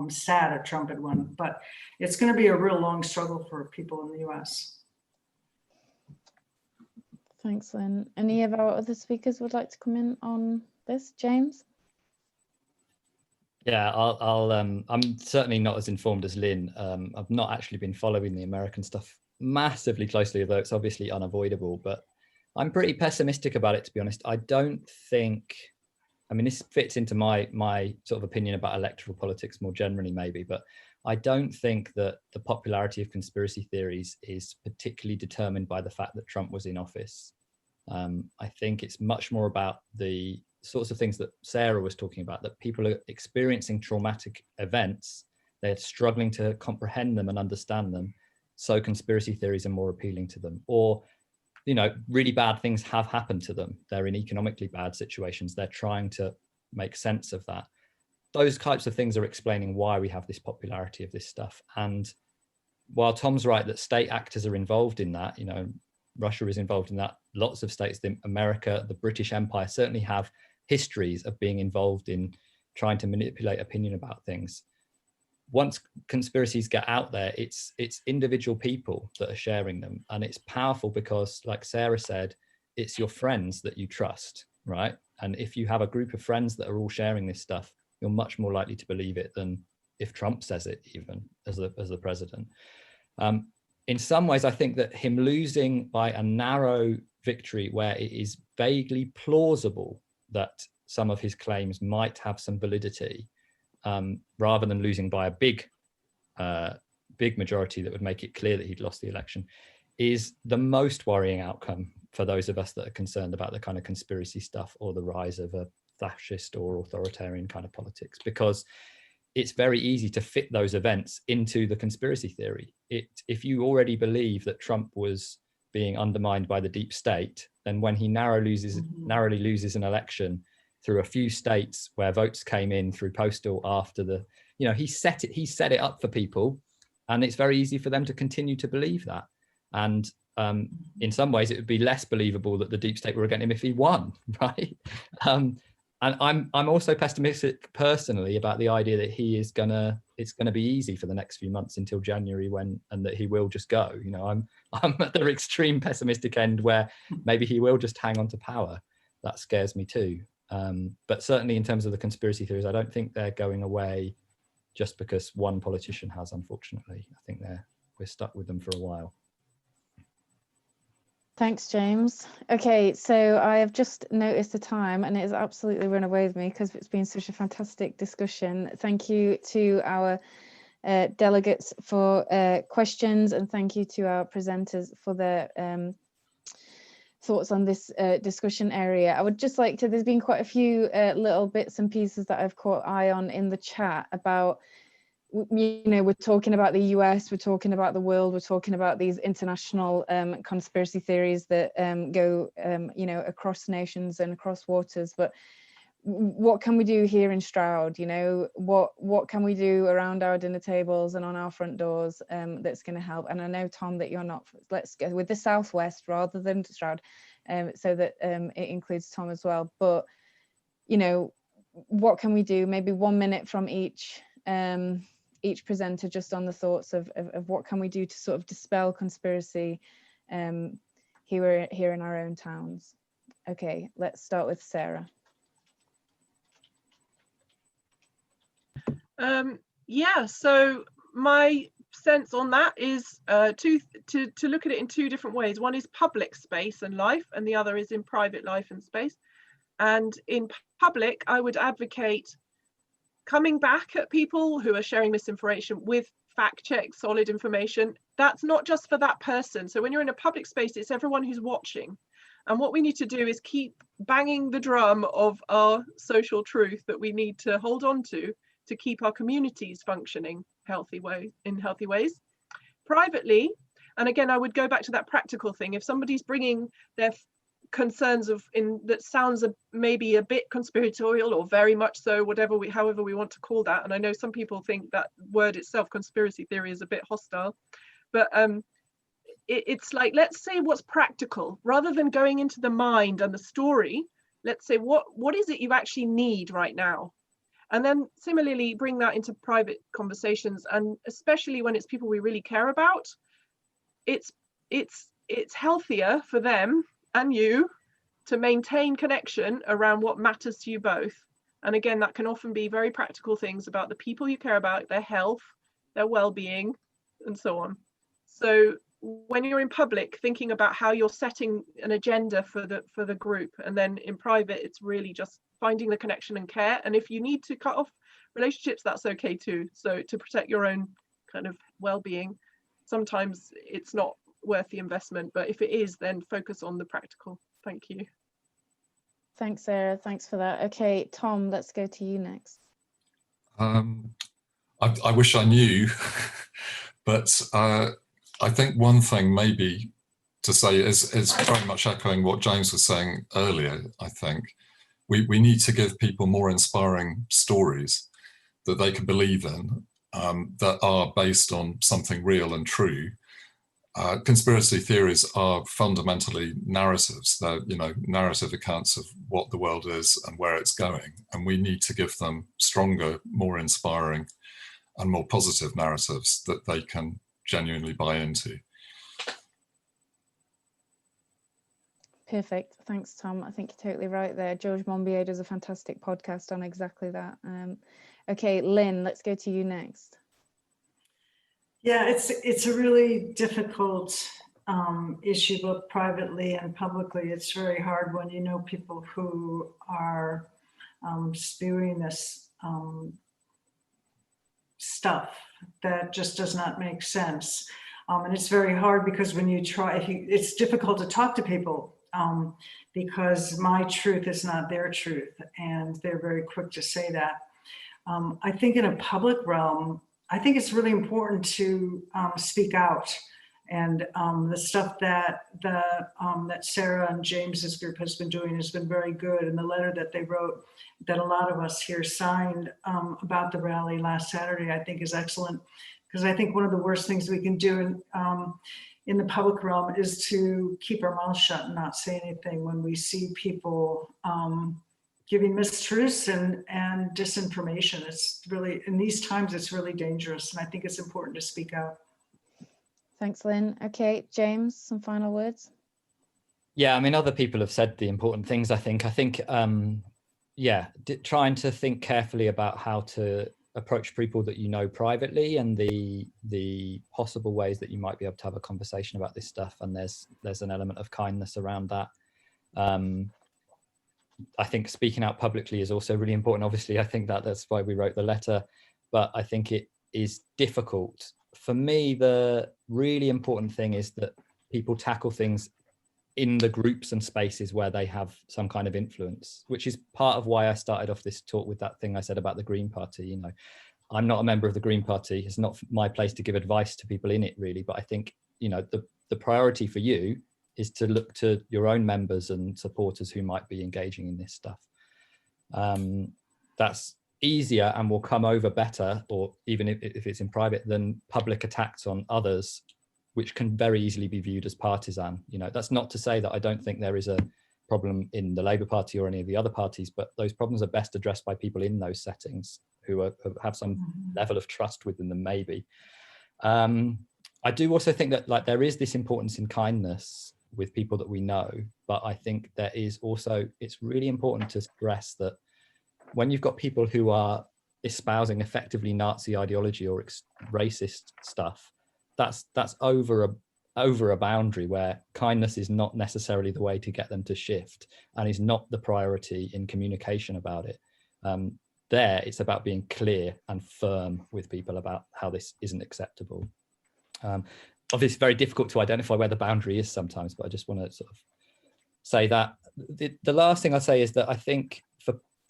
sad if Trump had won, but it's going to be a real long struggle for people in the US. Thanks, Lynn. Any of our other speakers would like to come in on this? James? Yeah, I'm certainly not as informed as Lynn. I've not actually been following the American stuff massively closely, although it's obviously unavoidable. But I'm pretty pessimistic about it, to be honest. I don't think, I mean, this fits into my sort of opinion about electoral politics more generally, maybe, but I don't think that the popularity of conspiracy theories is particularly determined by the fact that Trump was in office. I think it's much more about the sorts of things that Sarah was talking about, that people are experiencing traumatic events, they're struggling to comprehend them and understand them, so conspiracy theories are more appealing to them. Or, you know, really bad things have happened to them, they're in economically bad situations, they're trying to make sense of that. Those types of things are explaining why we have this popularity of this stuff. And while Tom's right that state actors are involved in that, you know, Russia is involved in that, lots of states, America, the British Empire certainly have histories of being involved in trying to manipulate opinion about things. Once conspiracies get out there, it's individual people that are sharing them, and it's powerful because, like Sarah said, it's your friends that you trust, right? And if you have a group of friends that are all sharing this stuff, you're much more likely to believe it than if Trump says it, even as the president. In some ways, I think that him losing by a narrow victory where it is vaguely plausible that some of his claims might have some validity, rather than losing by a big majority that would make it clear that he'd lost the election, is the most worrying outcome for those of us that are concerned about the kind of conspiracy stuff or the rise of a fascist or authoritarian kind of politics, because it's very easy to fit those events into the conspiracy theory. If you already believe that Trump was being undermined by the deep state, then when he narrowly loses an election through a few states where votes came in through postal after the, you know, he set it up for people, and it's very easy for them to continue to believe that. And in some ways, it would be less believable that the deep state were against him if he won, right? And I'm also pessimistic personally about the idea that it's gonna be easy for the next few months until January, and that he will just go. You know, I'm at the extreme pessimistic end where maybe he will just hang on to power. That scares me too. But certainly in terms of the conspiracy theories, I don't think they're going away just because one politician has, unfortunately. I think we're stuck with them for a while. Thanks, James. Okay, so I have just noticed the time and it has absolutely run away with me because it's been such a fantastic discussion. Thank you to our delegates for questions, and thank you to our presenters for their thoughts on this discussion area. I would just like to, there's been quite a few little bits and pieces that I've caught eye on in the chat about, you know, we're talking about the US, we're talking about the world, we're talking about these international conspiracy theories that go, you know, across nations and across waters. But what can we do here in Stroud? You know, what can we do around our dinner tables and on our front doors that's going to help? And I know, Tom, that you're not, let's go with the Southwest rather than Stroud, so that it includes Tom as well. But, you know, what can we do? Maybe 1 minute from each presenter, just on the thoughts of what can we do to sort of dispel conspiracy here in our own towns. Okay, let's start with Sarah. Yeah, so my sense on that is to look at it in two different ways. One is public space and life, and the other is in private life and space. And in public, I would advocate coming back at people who are sharing misinformation with fact check, solid information. That's not just for that person. So when you're in a public space, it's everyone who's watching. And what we need to do is keep banging the drum of our social truth that we need to hold on to keep our communities functioning in healthy ways. Privately, and again, I would go back to that practical thing. If somebody's bringing their concerns that sounds maybe a bit conspiratorial or very much so, however we want to call that, and I know some people think that word itself, conspiracy theory, is a bit hostile, but it's like, let's say what's practical rather than going into the mind and the story. Let's say what is it you actually need right now, and then similarly bring that into private conversations, and especially when it's people we really care about. It's healthier for them and you to maintain connection around what matters to you both. And again, that can often be very practical things about the people you care about, their health, their well-being, and so on. So when you're in public, thinking about how you're setting an agenda for the group, and then in private, it's really just finding the connection and care. And if you need to cut off relationships, that's okay too. So to protect your own kind of well-being, sometimes it's not worth the investment, but if it is, then focus on the practical. Thank you. Thanks, Sarah. Thanks for that. Okay, Tom, let's go to you next. I wish I knew, but I think one thing maybe to say is very much echoing what James was saying earlier. I think we need to give people more inspiring stories that they can believe in, that are based on something real and true. Conspiracy theories are fundamentally narratives. They're, narrative accounts of what the world is and where it's going. And we need to give them stronger, more inspiring and more positive narratives that they can genuinely buy into. Perfect. Thanks, Tom. I think you're totally right there. George Monbiot does a fantastic podcast on exactly that. Okay, Lynn, let's go to you next. Yeah, it's a really difficult issue, both privately and publicly. It's very hard when you know people who are spewing this stuff that just does not make sense. And it's very hard because when you try, it's difficult to talk to people because my truth is not their truth, and they're very quick to say that. I think in a public realm, I think it's really important to speak out, and the stuff that that Sarah and James's group has been doing has been very good. And the letter that they wrote, that a lot of us here signed about the rally last Saturday, I think is excellent, because I think one of the worst things we can do in the public realm is to keep our mouths shut and not say anything when we see people giving mistruths and disinformation. It's really, in these times, it's really dangerous. And I think it's important to speak out. Thanks, Lynn. Okay, James, some final words? Yeah, I mean, other people have said the important things, I think. Yeah, trying to think carefully about how to approach people that you know privately, and the possible ways that you might be able to have a conversation about this stuff. And there's an element of kindness around that. I think speaking out publicly is also really important. Obviously, I think that's why we wrote the letter, but I think it is difficult. For me, the really important thing is that people tackle things in the groups and spaces where they have some kind of influence, which is part of why I started off this talk with that thing I said about the Green Party. I'm not a member of the Green Party. It's not my place to give advice to people in it, really. But I think, the priority for you is to look to your own members and supporters who might be engaging in this stuff. That's easier and will come over better, or even if it's in private, than public attacks on others, which can very easily be viewed as partisan. That's not to say that I don't think there is a problem in the Labour Party or any of the other parties, but those problems are best addressed by people in those settings who have some level of trust within them, maybe. I do also think that there is this importance in kindness with people that we know, but I think there is also, it's really important to stress that when you've got people who are espousing effectively Nazi ideology or racist stuff, that's over a boundary where kindness is not necessarily the way to get them to shift, and is not the priority in communication about it. There, it's about being clear and firm with people about how this isn't acceptable. Obviously, it's very difficult to identify where the boundary is sometimes, but I just want to sort of say that. The last thing I'll say is that I think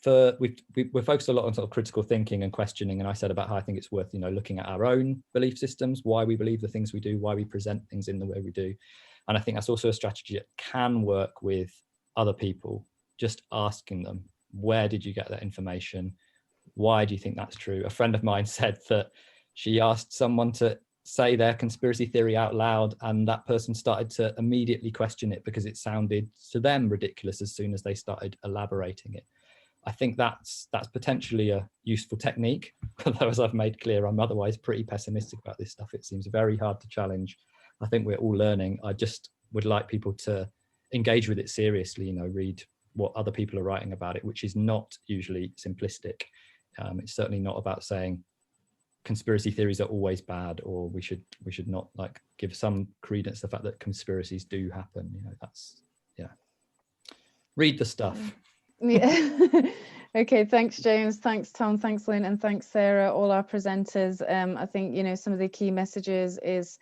we're focused a lot on sort of critical thinking and questioning, and I said about how I think it's worth looking at our own belief systems, why we believe the things we do, why we present things in the way we do. And I think that's also a strategy that can work with other people, just asking them, where did you get that information? Why do you think that's true? A friend of mine said that she asked someone to say their conspiracy theory out loud, and that person started to immediately question it because it sounded to them ridiculous as soon as they started elaborating it. I think that's potentially a useful technique, although, as I've made clear, I'm otherwise pretty pessimistic about this stuff. It seems very hard to challenge. I think we're all learning. I just would like people to engage with it seriously, read what other people are writing about it, which is not usually simplistic. It's certainly not about saying, conspiracy theories are always bad, or we should not like give some credence to the fact that conspiracies do happen. You know, that's, yeah. Read the stuff. Yeah. Okay, thanks James, thanks Tom, thanks Lynn, and thanks Sarah, all our presenters. I think, you know, some of the key messages is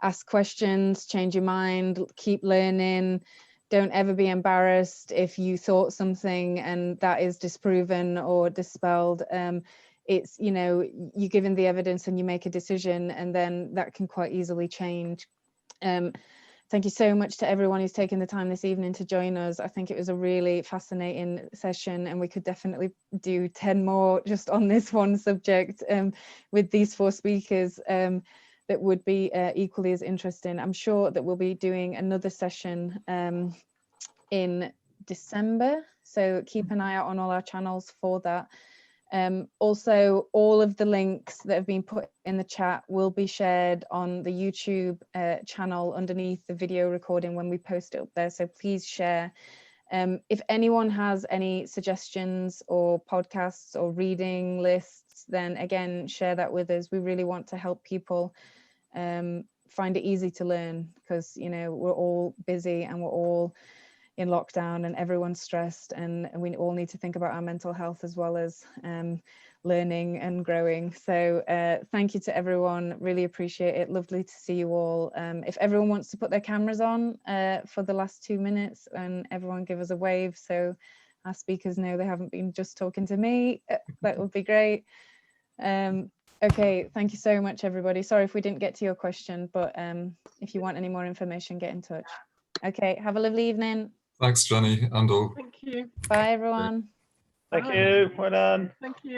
ask questions, change your mind, keep learning. Don't ever be embarrassed if you thought something and that is disproven or dispelled. It's, you know, you're given the evidence and you make a decision, and then that can quite easily change. Thank you so much to everyone who's taken the time this evening to join us. I think it was a really fascinating session, and we could definitely do 10 more just on this one subject with these 4 speakers that would be equally as interesting. I'm sure that we'll be doing another session in December, so keep an eye out on all our channels for that. Also, all of the links that have been put in the chat will be shared on the YouTube channel underneath the video recording when we post it up there, so please share. If anyone has any suggestions or podcasts or reading lists, then again, share that with us. We really want to help people find it easy to learn, because, you know, we're all busy and we're all in lockdown and everyone's stressed, and we all need to think about our mental health as well as learning and growing. So thank you to everyone, really appreciate it, lovely to see you all. If everyone wants to put their cameras on for the last 2 minutes, and everyone give us a wave so our speakers know they haven't been just talking to me, that would be great. Okay, thank you so much everybody. Sorry if we didn't get to your question, but if you want any more information, get in touch. Okay, have a lovely evening. Thanks, Jenny and all. Thank you. Bye everyone. Thank you. Well done. Thank you.